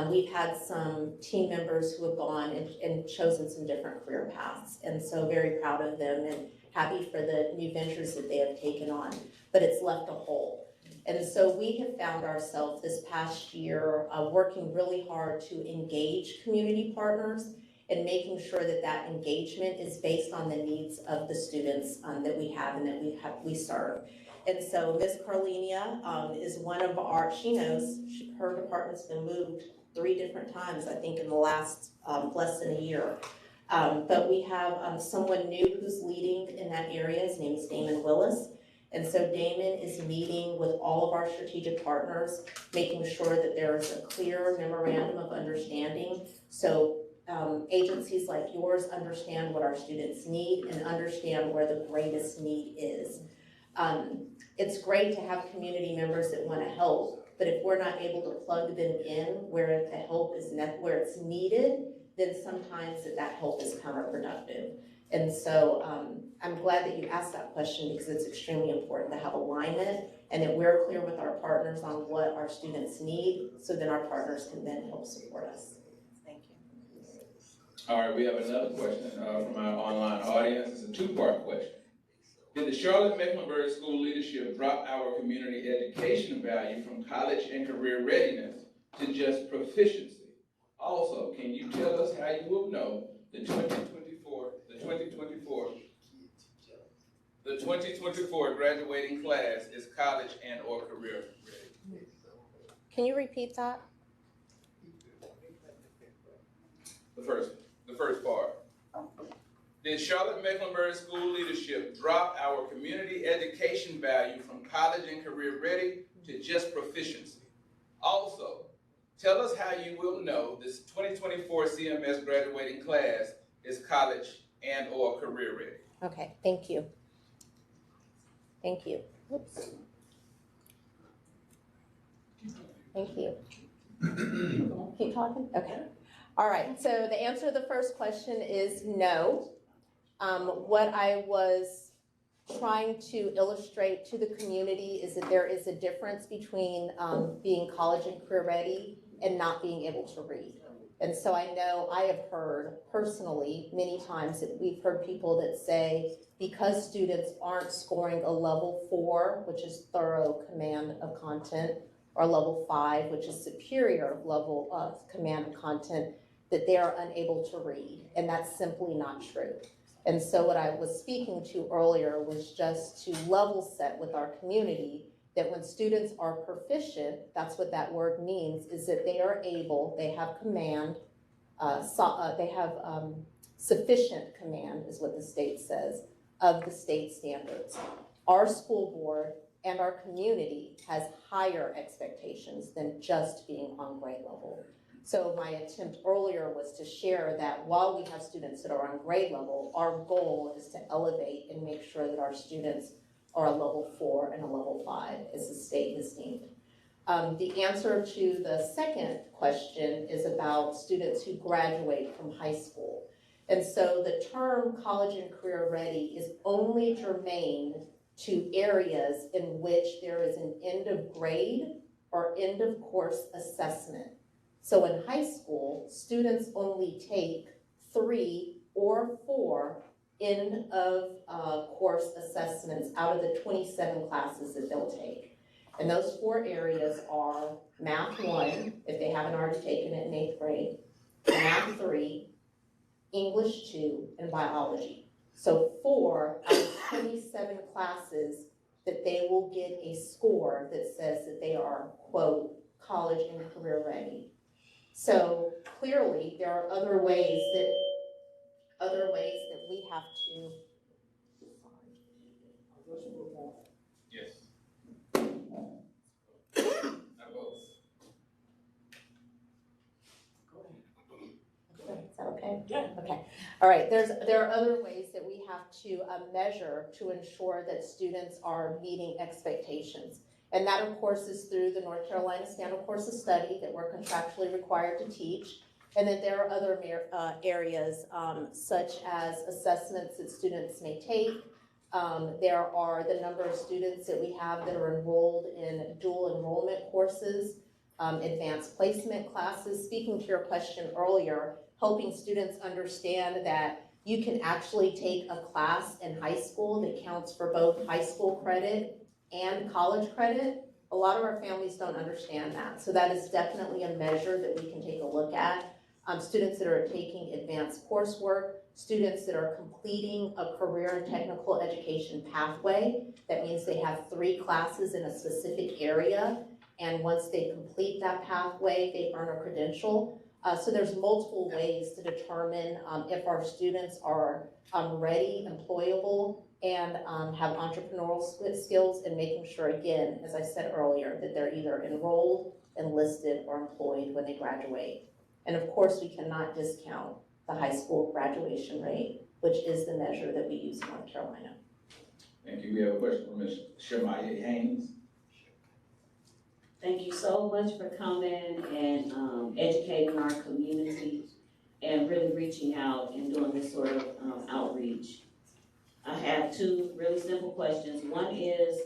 we've had some team members who have gone and chosen some different career paths. And so very proud of them and happy for the new ventures that they have taken on, but it's left a hole. And so we have found ourselves this past year working really hard to engage community partners and making sure that that engagement is based on the needs of the students that we have and that we serve. And so Ms. Carlenia is one of our, she knows her department's been moved 3 different times, I think in the last less than a year. But we have someone new who's leading in that area. His name is Damon Willis. And so Damon is meeting with all of our strategic partners, making sure that there's a clear memorandum of understanding. So agencies like yours understand what our students need and understand where the greatest need is. It's great to have community members that want to help, but if we're not able to plug them in where the help is where it's needed, then sometimes that help is counterproductive. And so I'm glad that you asked that question because it's extremely important to have alignment and that we're clear with our partners on what our students need so then our partners can then help support us. Thank you. All right, we have another question from our online audience. It's a 2-part question. Did the Charlotte-Mecklenburg School leadership drop our community education value from college and career readiness to just proficiency? Also, can you tell us how you will know the 2024 graduating class is college and or career ready? Can you repeat that? The first part. Did Charlotte-Mecklenburg School leadership drop our community education value from college and career ready to just proficiency? Also, tell us how you will know this 2024 CMS graduating class is college and or career ready. Okay, thank you. Thank you. Oops. Thank you. Keep talking? Okay. All right, so the answer to the first question is no. What I was trying to illustrate to the community is that there is a difference between being college and career ready and not being able to read. And so I know I have heard personally many times that we've heard people that say because students aren't scoring a level 4, which is thorough command of content, or level 5, which is superior level of command of content, that they are unable to read. And that's simply not true. And so what I was speaking to earlier was just to level set with our community that when students are proficient, that's what that word means, is that they are able, they have command, they have sufficient command is what the state says, of the state standards. Our school board and our community has higher expectations than just being on grade level. So my attempt earlier was to share that while we have students that are on grade level, our goal is to elevate and make sure that our students are a level 4 and a level 5 as the state has deemed. The answer to the second question is about students who graduate from high school. And so the term college and career ready is only germane to areas in which there is an end of grade or end of course assessment. So in high school, students only take 3 or 4 end of course assessments out of the 27 classes that they'll take. And those 4 areas are Math 1, if they haven't already taken it in 8th grade, Math 3, English 2, and Biology. So 4 out of 27 classes that they will get a score that says that they are, quote, college and career ready. So clearly there are other ways that we have to. Yes. Is that okay? Yeah. Okay. All right, there are other ways that we have to measure to ensure that students are meeting expectations. And that, of course, is through the North Carolina Standard Course of Study that we're contractually required to teach. And then there are other areas such as assessments that students may take. There are the number of students that we have that are enrolled in dual enrollment courses, advanced placement classes. Speaking to your question earlier, helping students understand that you can actually take a class in high school that counts for both high school credit and college credit. A lot of our families don't understand that. So that is definitely a measure that we can take a look at. Students that are taking advanced coursework, students that are completing a career and technical education pathway. That means they have 3 classes in a specific area, and once they complete that pathway, they earn a credential. So there's multiple ways to determine if our students are ready, employable, and have entrepreneurial skills, and making sure, again, as I said earlier, that they're either enrolled, enlisted, or employed when they graduate. And of course, we cannot discount the high school graduation rate, which is the measure that we use in North Carolina. Thank you. We have a question from Ms. Shemaya Haynes. Thank you so much for coming and educating our community and really reaching out and doing this sort of outreach. I have 2 really simple questions. One is,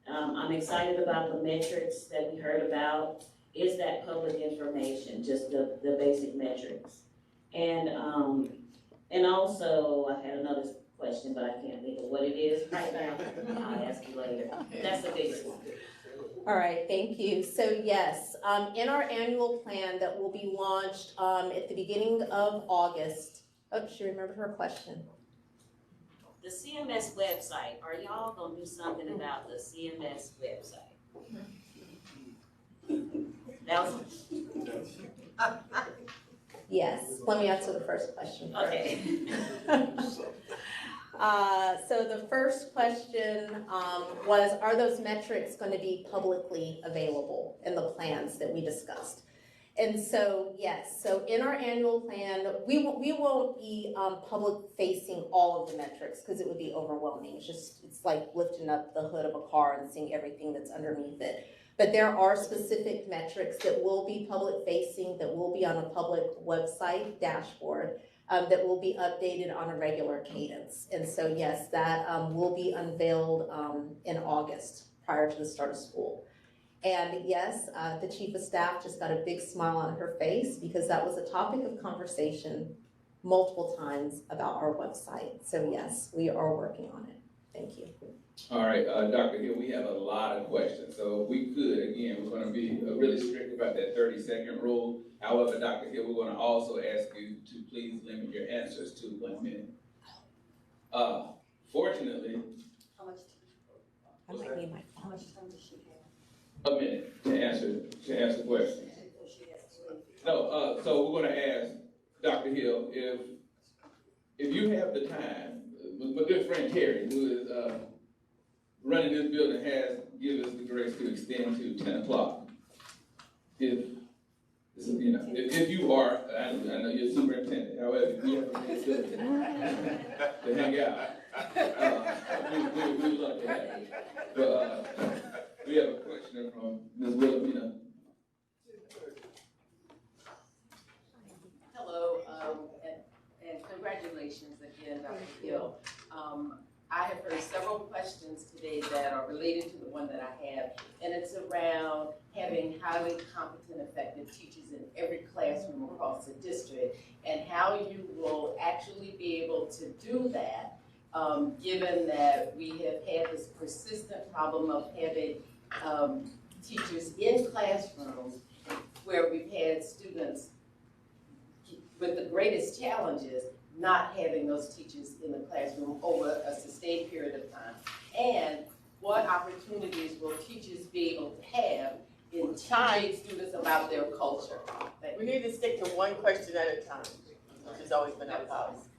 I'm excited about the metrics that we heard about. Is that public information, just the basic metrics? And also, I had another question, but I can't think of what it is right now. I'll ask you later. That's the biggest one. All right, thank you. So yes, in our annual plan that will be launched at the beginning of August. Oh, she remembered her question. The CMS website, are y'all gonna do something about the CMS website? That was. Yes, let me answer the first question first. Okay. So the first question was, are those metrics going to be publicly available in the plans that we discussed? And so, yes, so in our annual plan, we won't be public facing all of the metrics because it would be overwhelming. It's like lifting up the hood of a car and seeing everything that's underneath it. But there are specific metrics that will be public facing, that will be on a public website dashboard, that will be updated on a regular cadence. And so yes, that will be unveiled in August prior to the start of school. And yes, the Chief of Staff just got a big smile on her face because that was a topic of conversation multiple times about our website. So yes, we are working on it. Thank you. All right, Dr. Hill, we have a lot of questions. So if we could, again, we're going to be really strict about that 30-second rule. However, Dr. Hill, we're going to also ask you to please limit your answers to 1 minute. Fortunately, How much I might need my how much time does she have? a minute to answer questions. No, so we're going to ask Dr. Hill if you have the time. My good friend Terry, who is running this building, has given us the grace to extend to 10 o'clock. If you are, I know you're superintendent, however, if you have a ability to hang out, we'd love to have you. But we have a question from Ms. Wilhelmina. Hello, and congratulations again, Dr. Hill. I have heard several questions today that are related to the one that I have, and it's around having highly competent, effective teachers in every classroom across the district, and how you will actually be able to do that, given that we have had this persistent problem of having teachers in classrooms where we've had students with the greatest challenges not having those teachers in the classroom over a sustained period of time. And what opportunities will teachers be able to have in teaching students about their culture? We need to stick to one question at a time, which has always been our policy.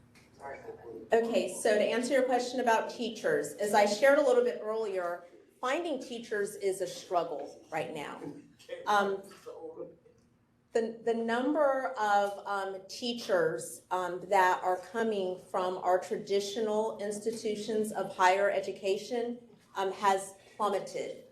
Okay, so to answer your question about teachers, as I shared a little bit earlier, finding teachers is a struggle right now. The number of teachers that are coming from our traditional institutions of higher education has plummeted.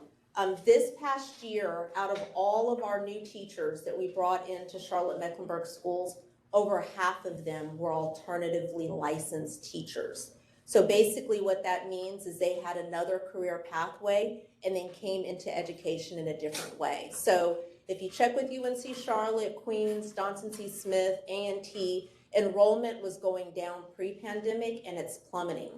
This past year, out of all of our new teachers that we brought into Charlotte-Mecklenburg schools, over half of them were alternatively licensed teachers. So basically what that means is they had another career pathway and then came into education in a different way. So if you check with UNC Charlotte, Queens, Johnson C. Smith, A&T, enrollment was going down pre-pandemic and it's plummeting.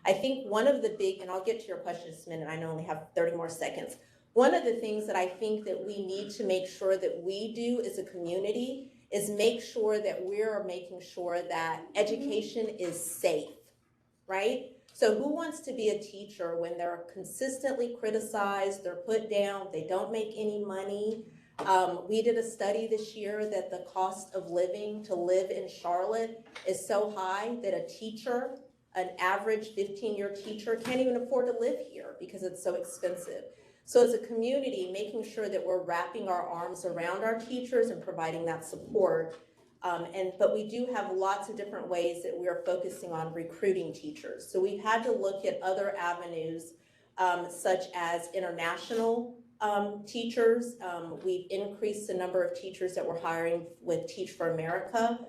I think one of the big, and I'll get to your question in just a minute, I only have 30 more seconds. One of the things that I think that we need to make sure that we do as a community is make sure that we're making sure that education is safe, right? So who wants to be a teacher when they're consistently criticized, they're put down, they don't make any money? We did a study this year that the cost of living to live in Charlotte is so high that a teacher, an average 15-year teacher, can't even afford to live here because it's so expensive. So as a community, making sure that we're wrapping our arms around our teachers and providing that support. But we do have lots of different ways that we are focusing on recruiting teachers. So we've had to look at other avenues such as international teachers. We've increased the number of teachers that we're hiring with Teach for America,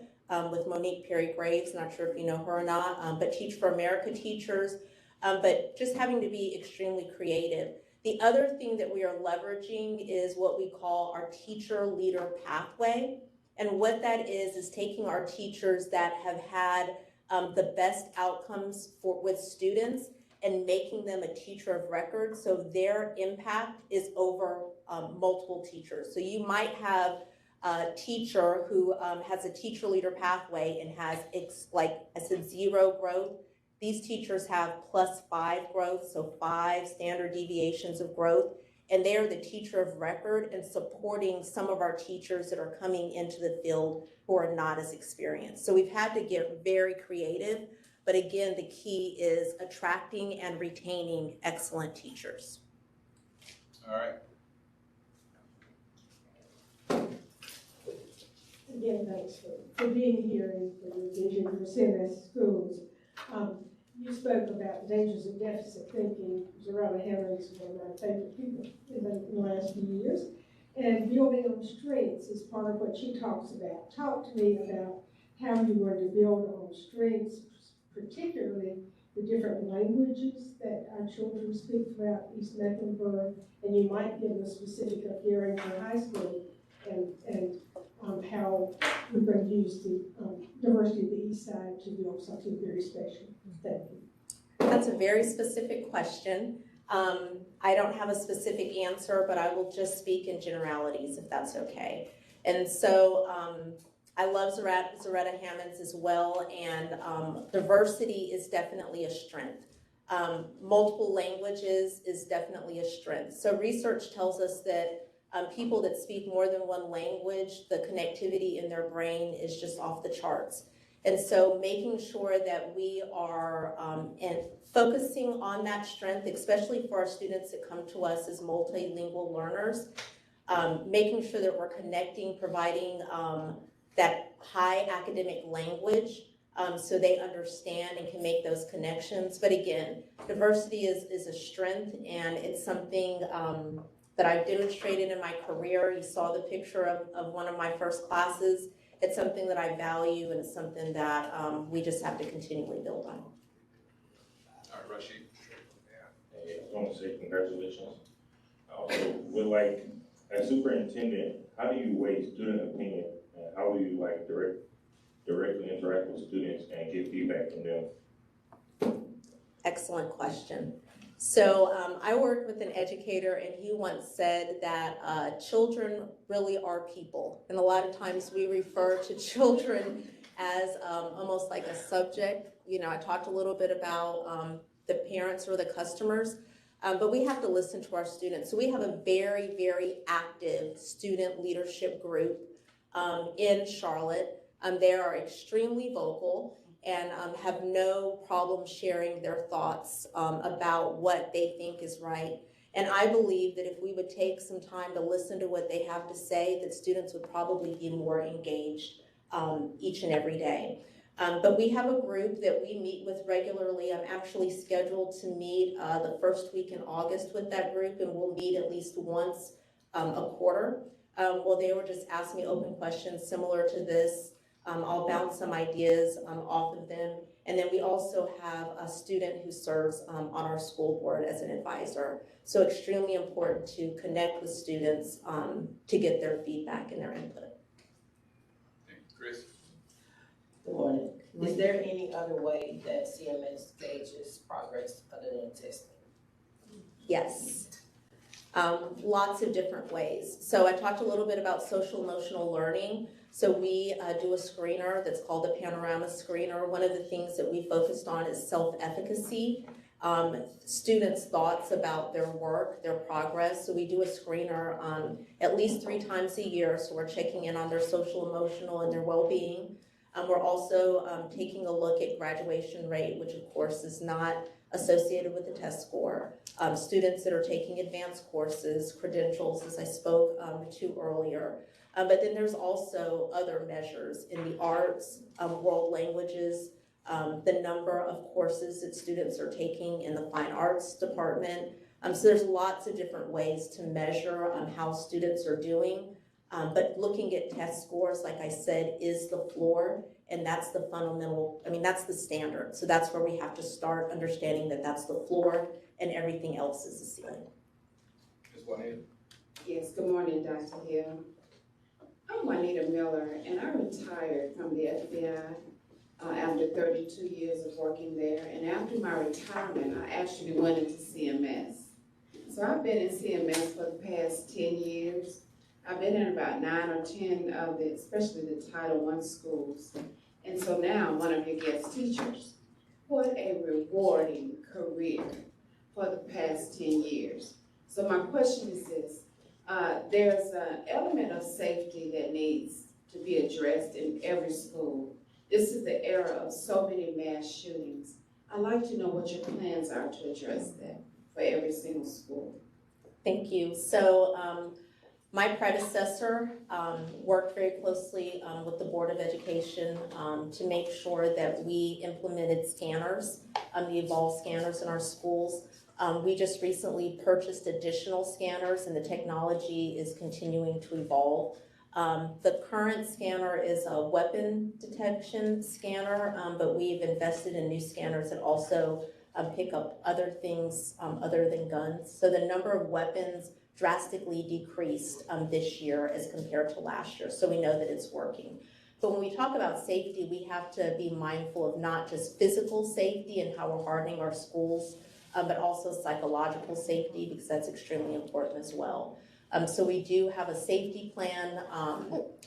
with Monique Perry-Graves, not sure if you know her or not, but Teach for America teachers, but just having to be extremely creative. The other thing that we are leveraging is what we call our teacher leader pathway. And what that is taking our teachers that have had the best outcomes with students and making them a teacher of record so their impact is over multiple teachers. So you might have a teacher who has a teacher leader pathway and has, like I said, 0 growth. These teachers have +5 growth, so 5 standard deviations of growth. And they are the teacher of record and supporting some of our teachers that are coming into the field who are not as experienced. So we've had to get very creative, but again, the key is attracting and retaining excellent teachers. All right. Again, thanks for being here and for your vision for CMS schools. You spoke about the dangers of deficit thinking. Zarella Hammonds is one of my favorite people in the last few years. And building on strengths is part of what she talks about. Talk to me about how you were to build on strengths, particularly the different languages that our children speak throughout East Mecklenburg. And you might give a specific of here for high school and how we're going to use the diversity of the East Side to build something very special. Thank you. That's a very specific question. I don't have a specific answer, but I will just speak in generalities if that's okay. And so I love Zaretta Hammonds as well, and diversity is definitely a strength. Multiple languages is definitely a strength. So research tells us that people that speak more than one language, the connectivity in their brain is just off the charts. And so making sure that we are and focusing on that strength, especially for our students that come to us as multilingual learners, making sure that we're connecting, providing that high academic language so they understand and can make those connections. But again, diversity is a strength, and it's something that I've demonstrated in my career. You saw the picture of one of my first classes. It's something that I value, and it's something that we just have to continually build on. All right, Rashid. Hey, I want to say congratulations. Also, would like, as superintendent, how do you weigh student opinion, and how do you like directly interact with students and get feedback from them? Excellent question. So I worked with an educator, and he once said that children really are people. And a lot of times we refer to children as almost like a subject. You know, I talked a little bit about the parents or the customers, but we have to listen to our students. So we have a very, very active student leadership group in Charlotte. They are extremely vocal and have no problem sharing their thoughts about what they think is right. And I believe that if we would take some time to listen to what they have to say, that students would probably be more engaged each and every day. But we have a group that we meet with regularly. I'm actually scheduled to meet the first week in August with that group, and we'll meet at least once a quarter. Well, they will just ask me open questions similar to this. I'll bounce some ideas off of them. And then we also have a student who serves on our school board as an advisor. So extremely important to connect with students to get their feedback and their input. Thank you, Chris. Good morning. Is there any other way that CMS gauges progress other than testing? Yes. Lots of different ways. So I talked a little bit about social emotional learning. So we do a screener that's called a panorama screener. One of the things that we focused on is self-efficacy, students' thoughts about their work, their progress. So we do a screener at least 3 times a year. So we're checking in on their social emotional and their well-being. We're also taking a look at graduation rate, which of course is not associated with the test score. Students that are taking advanced courses, credentials, as I spoke to earlier. But then there's also other measures in the arts, world languages, the number of courses that students are taking in the fine arts department. So there's lots of different ways to measure how students are doing. But looking at test scores, like I said, is the floor, and that's the fundamental, that's the standard. So that's where we have to start understanding that that's the floor and everything else is the ceiling. Ms. Juanita. Yes, good morning, Dr. Hill. I'm Juanita Miller, and I retired from the FBI after 32 years of working there. And after my retirement, I actually went into CMS. So I've been in CMS for the past 10 years. I've been in about 9 or 10 of the, especially the Title I schools. And so now I'm one of your guest teachers. What a rewarding career for the past 10 years. So my question is this. There's an element of safety that needs to be addressed in every school. This is the era of so many mass shootings. I'd like to know what your plans are to address that for every single school. Thank you. So my predecessor worked very closely with the Board of Education to make sure that we implemented scanners, the Evolve scanners in our schools. We just recently purchased additional scanners, and the technology is continuing to evolve. The current scanner is a weapon detection scanner, but we've invested in new scanners that also pick up other things other than guns. So the number of weapons drastically decreased this year as compared to last year, so we know that it's working. But when we talk about safety, we have to be mindful of not just physical safety and how we're hardening our schools, but also psychological safety, because that's extremely important as well. So we do have a safety plan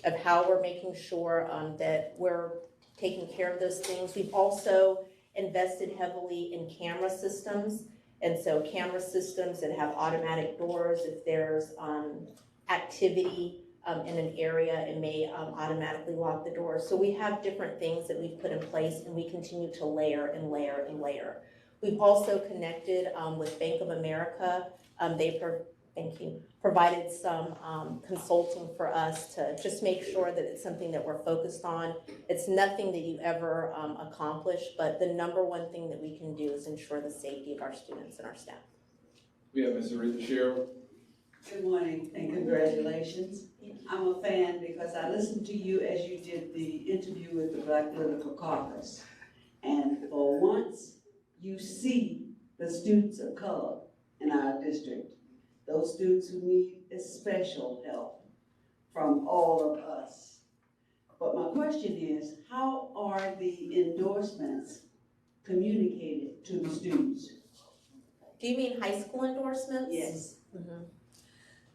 of how we're making sure that we're taking care of those things. We've also invested heavily in camera systems. And so camera systems that have automatic doors, if there's activity in an area, it may automatically lock the door. So we have different things that we've put in place, and we continue to layer and layer and layer. We've also connected with Bank of America. They provided some consulting for us to just make sure that it's something that we're focused on. It's nothing that you ever accomplish, but the number one thing that we can do is ensure the safety of our students and our staff. We have Ms. Aretha Sherrill. Good morning and congratulations. I'm a fan because I listened to you as you did the interview with the Black Political Caucus. And for once, you see the students of color in our district, those students who need special help from all of us. But my question is, how are the endorsements communicated to the students? Do you mean high school endorsements? Yes. Mm-hmm.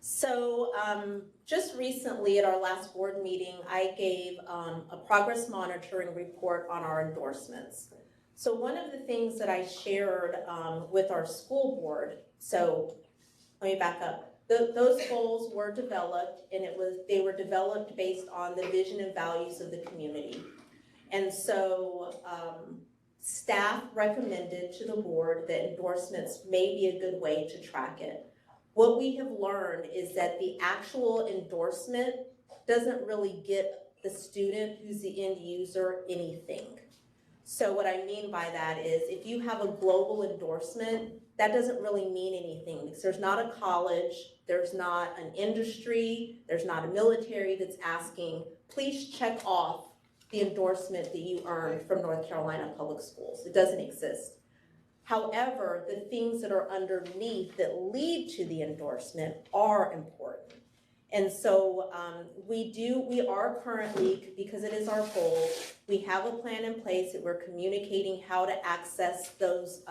So just recently at our last board meeting, I gave a progress monitoring report on our endorsements. So one of the things that I shared with our school board, so let me back up. Those goals were developed, and they were developed based on the vision and values of the community. And so staff recommended to the board that endorsements may be a good way to track it. What we have learned is that the actual endorsement doesn't really get the student who's the end user anything. So what I mean by that is if you have a global endorsement, that doesn't really mean anything because there's not a college, there's not an industry, there's not a military that's asking, please check off the endorsement that you earned from North Carolina Public Schools. It doesn't exist. However, the things that are underneath that lead to the endorsement are important. And so we are currently, because it is our goal, we have a plan in place that we're communicating how to access those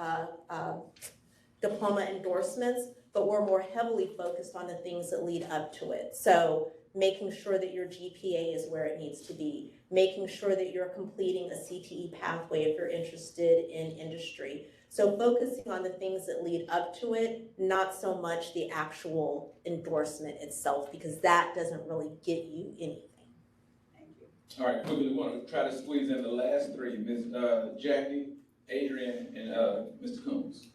diploma endorsements, but we're more heavily focused on the things that lead up to it. So making sure that your GPA is where it needs to be, making sure that you're completing a CTE pathway if you're interested in industry. So focusing on the things that lead up to it, not so much the actual endorsement itself, because that doesn't really get you anything. Thank you. All right, quickly, we want to try to squeeze in the last three, Ms. Jackie, Adrian, and Mr. Combs.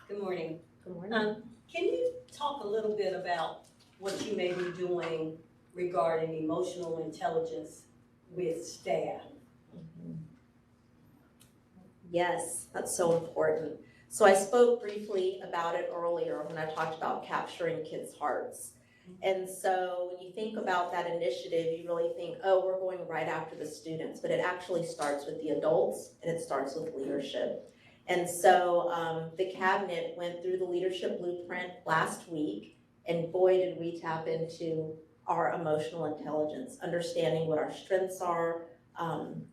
Good morning. Good morning. Can you talk a little bit about what you may be doing regarding emotional intelligence with staff? Yes, that's so important. So I spoke briefly about it earlier when I talked about capturing kids' hearts. And so when you think about that initiative, you really think, oh, we're going right after the students, but it actually starts with the adults and it starts with leadership. And so the cabinet went through the leadership blueprint last week, and boy, did we tap into our emotional intelligence, understanding what our strengths are,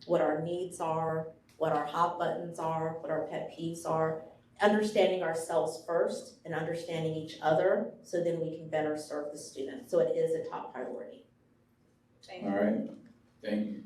what our needs are, what our hot buttons are, what our pet peeves are, understanding ourselves first and understanding each other so then we can better serve the student. So it is a top priority. All right, thank you.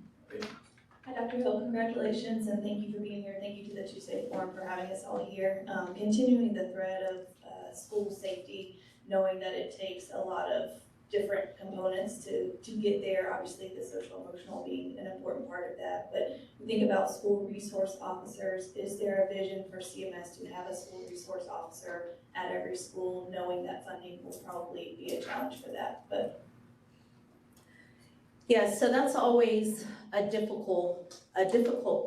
Hi, Dr. Hill, congratulations and thank you for being here. Thank you to the Tuesday Forum for having us all here. Continuing the thread of school safety, knowing that it takes a lot of different components to get there. Obviously, the social emotional being an important part of that. But we think about school resource officers. Is there a vision for CMS to have a school resource officer at every school, knowing that funding will probably be a challenge for that? But yes, so that's always a difficult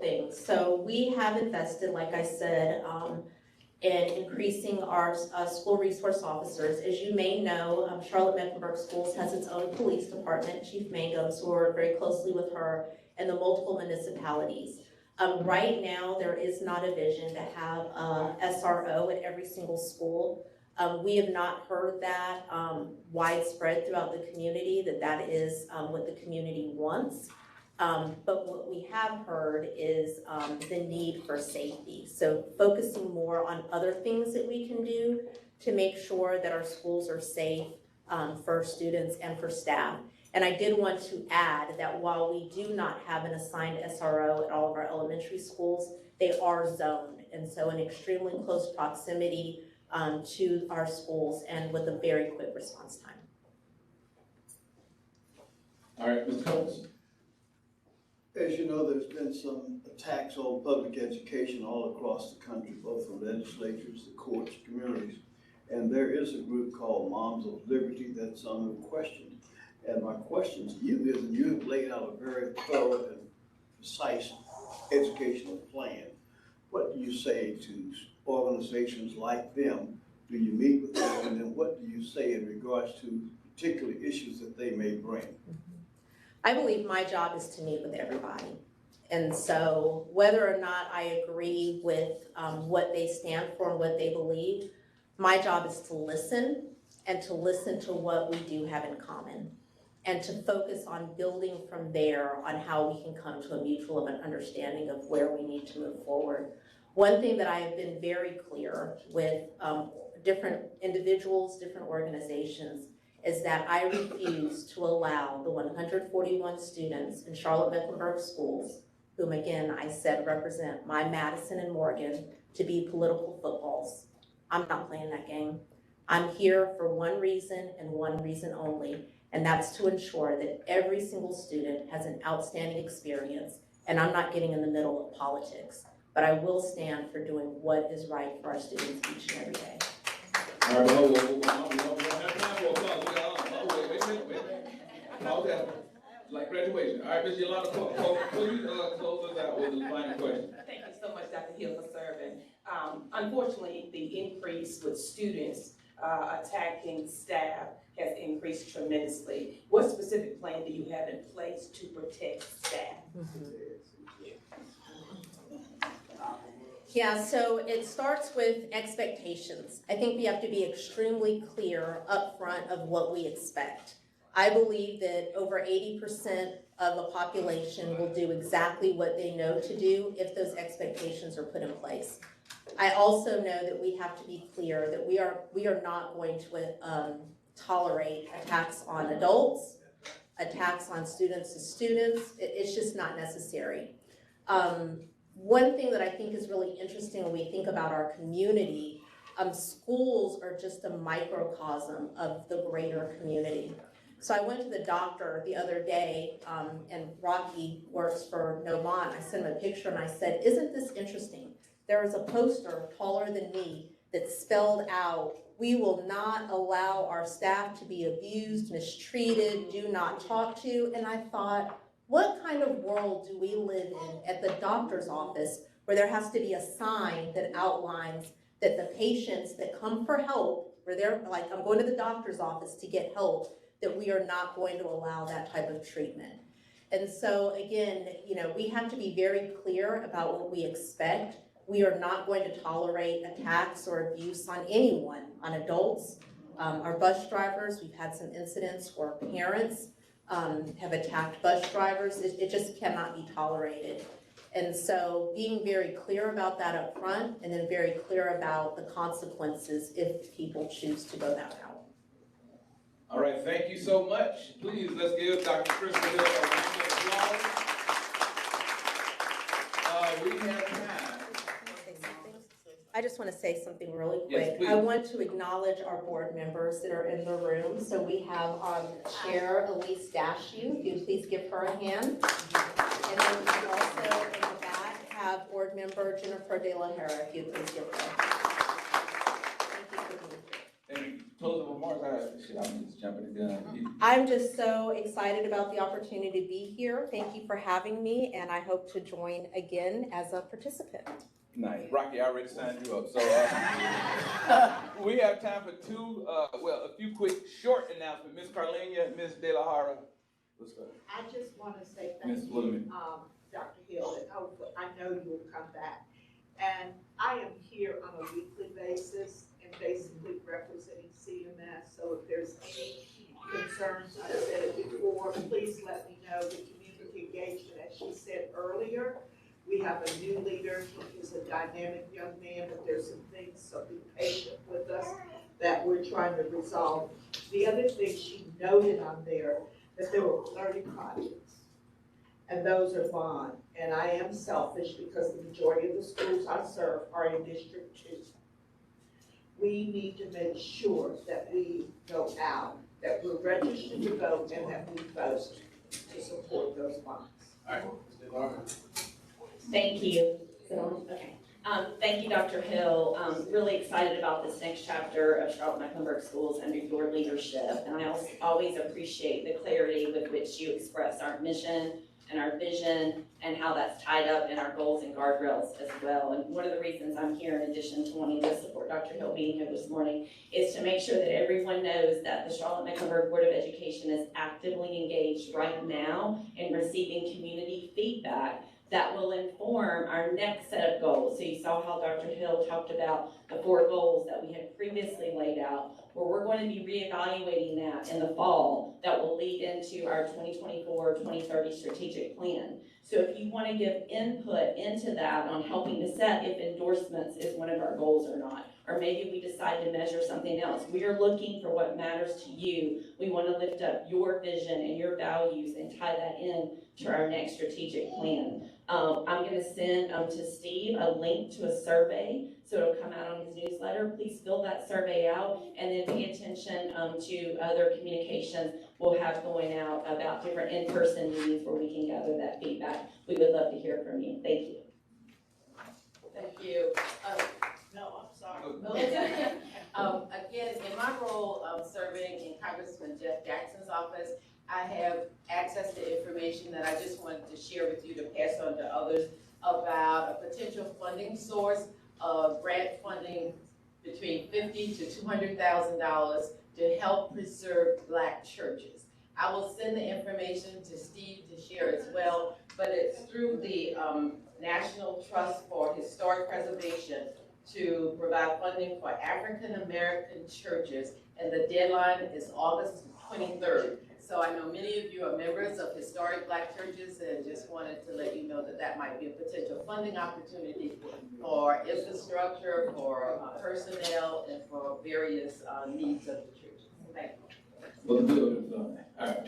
thing. So we have invested, like I said, in increasing our school resource officers. As you may know, Charlotte-Mecklenburg Schools has its own police department, Chief Mangum, so we work very closely with her and the multiple municipalities. Right now, there is not a vision to have a SRO at every single school. We have not heard that widespread throughout the community, that is what the community wants. But what we have heard is the need for safety. So focusing more on other things that we can do to make sure that our schools are safe for students and for staff. And I did want to add that while we do not have an assigned SRO at all of our elementary schools, they are zoned. And so in extremely close proximity to our schools and with a very quick response time. All right, Ms. Combs. As you know, there's been some attacks on public education all across the country, both from legislatures, the courts, communities. And there is a group called Moms of Liberty that's under question. And my question to you is, and you have laid out a very thorough and precise educational plan. What do you say to organizations like them? Do you meet with them? And then what do you say in regards to particular issues that they may bring? I believe my job is to meet with everybody. And so whether or not I agree with what they stand for and what they believe, my job is to listen and to listen to what we do have in common and to focus on building from there on how we can come to a mutual understanding of where we need to move forward. One thing that I have been very clear with different individuals, different organizations, is that I refuse to allow the 141 students in Charlotte-Mecklenburg schools, whom again I said represent my Madison and Morgan, to be political footballs. I'm not playing that game. I'm here for one reason and one reason only, and that's to ensure that every single student has an outstanding experience, and I'm not getting in the middle of politics, but I will stand for doing what is right for our students each and every day. All right, but hold on, we don't have time for applause. We got, wait. Pause that. Like graduation. All right, Ms. Yolanda, please close us out with the final question. Thank you so much, Dr. Hill, for serving. Unfortunately, the increase with students attacking staff has increased tremendously. What specific plan do you have in place to protect staff? Yeah, so it starts with expectations. I think we have to be extremely clear upfront of what we expect. I believe that over 80% of the population will do exactly what they know to do if those expectations are put in place. I also know that we have to be clear that we are not going to tolerate attacks on adults, attacks on students to students. It's just not necessary. One thing that I think is really interesting when we think about our community, schools are just a microcosm of the greater community. So I went to the doctor the other day, and Rocky works for Novant. I sent him a picture and I said, isn't this interesting? There was a poster taller than me that spelled out, we will not allow our staff to be abused, mistreated, do not talk to. And I thought, what kind of world do we live in at the doctor's office where there has to be a sign that outlines that the patients that come for help, where they're like, I'm going to the doctor's office to get help, that we are not going to allow that type of treatment. And so again, we have to be very clear about what we expect. We are not going to tolerate attacks or abuse on anyone, on adults. Our bus drivers, we've had some incidents where parents have attacked bus drivers. It just cannot be tolerated. And so being very clear about that up front, and then very clear about the consequences if people choose to go that route. All right, thank you so much. Please, let's give Dr. Crystal Hill a round of applause. We have time. I just want to say something really quick. Yes, please. I want to acknowledge our board members that are in the room. So we have Chair Elise Dashew. If you please give her a hand. And then we also in the back have board member Jennifer De La Hera. If you please give her. Thank you for being here. And closing remarks, I'm just jumping the gun. I'm just so excited about the opportunity to be here. Thank you for having me, and I hope to join again as a participant. Nice. Rocky, I already signed you up. So we have time for a few quick short announcements. Ms. Carlenia, Ms. De La Hara. What's up? I just want to say thank Ms. you, Williams. Dr. Hill, and I know you will come back. And I am here on a weekly basis and basically representing CMS. So if there's any concerns, I said it before, please let me know. The community engagement, as she said earlier, we have a new leader. He is a dynamic young man, but there's some things, so be patient with us that we're trying to resolve. The other thing she noted on there, that there were 30 projects, and those are bond. And I am selfish because the majority of the schools I serve are in District 2. We need to make sure that we go out, that we're registered to vote, and that we vote to support those bonds. All right, Ms. Laura. Thank you. Okay. Thank you, Dr. Hill. Really excited about this next chapter of Charlotte-Mecklenburg Schools under your leadership. And I always appreciate the clarity with which you express our mission and our vision and how that's tied up in our goals and guardrails as well. And one of the reasons I'm here, in addition to wanting to support Dr. Hill being here this morning, is to make sure that everyone knows that the Charlotte-Mecklenburg Board of Education is actively engaged right now in receiving community feedback that will inform our next set of goals. So you saw how Dr. Hill talked about the 4 goals that we had previously laid out, where we're going to be reevaluating that in the fall that will lead into our 2024-2030 strategic plan. So if you want to give input into that on helping to set if endorsements is one of our goals or not, or maybe we decide to measure something else. We are looking for what matters to you. We want to lift up your vision and your values and tie that in to our next strategic plan. I'm going to send to Steve a link to a survey, so it'll come out on his newsletter. Please fill that survey out, and then pay attention to other communications we'll have going out about different in-person meetings where we can gather that feedback. We would love to hear from you. Thank you. Thank you. No, I'm sorry. Again, I have access to information that I just wanted to share with you to pass on to others about a potential funding source of grant funding between $50,000 to $200,000 to help preserve Black churches. I will send the information to Steve to share as well, but it's through the National Trust for Historic Preservation to provide funding for African American churches, and the deadline is August 23rd. So I know many of you are members of historic Black churches, and just wanted to let you know that that might be a potential funding opportunity for infrastructure, for personnel, and for various needs of the churches. Thank you. For the good of the family. All right.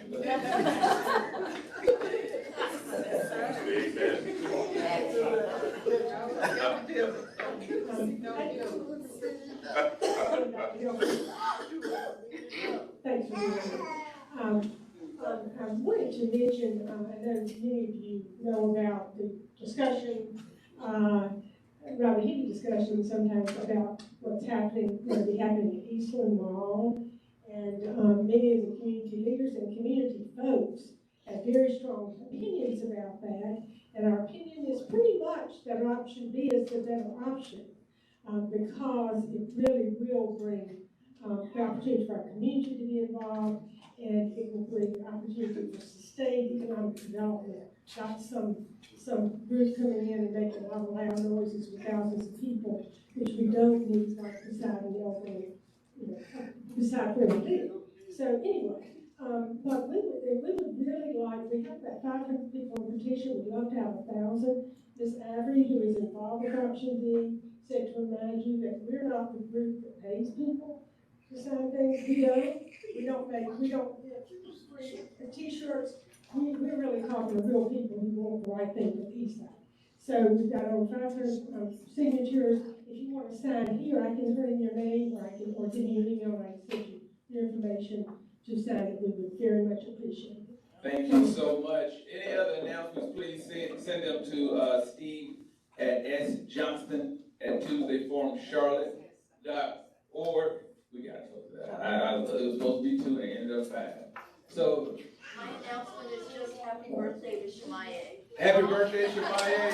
Thanks for being here. I wanted to mention, I know many of you know about the discussion, rather heated discussion sometimes about what's happening, going to be happening at Eastland Mall. And many of the community leaders and community folks have very strong opinions about that. And our opinion is pretty much that option B is the better option, because it really will bring the opportunity for our community to be involved, and it will bring the opportunity for sustained economic development, not some group coming in and making a lot of loud noises with thousands of people, which we don't need like beside an elderly, beside where we live. So anyway, but we would really like, we have about 500 people in petition, we'd love to have 1,000. Ms. Avery, who is involved with option D, said to remind you that we're not the group that pays people to sign things. We don't t-shirts. We're really talking to real people who want the right thing for the East Side. So we've got over 500 signatures. If you want to sign here, I can turn in your name, or give you your email, and I can send you your information to sign it. We would very much appreciate it. Thank you so much. Any other announcements, please send them to Steve at sjohnston at TuesdayForumCharlotte.org. We got to close that. It was supposed to be 2 and it ended up 5. So my announcement is just happy birthday to Shemaye. Happy birthday, Shemaye.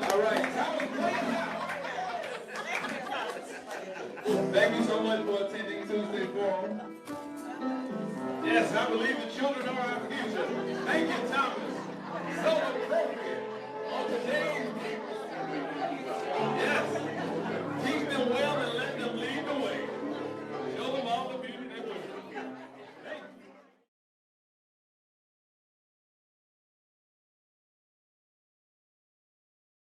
All right, Thomas, thank you so much for attending Tuesday Forum. Yes, I believe the children are our future. Thank you, Thomas. So appropriate on today's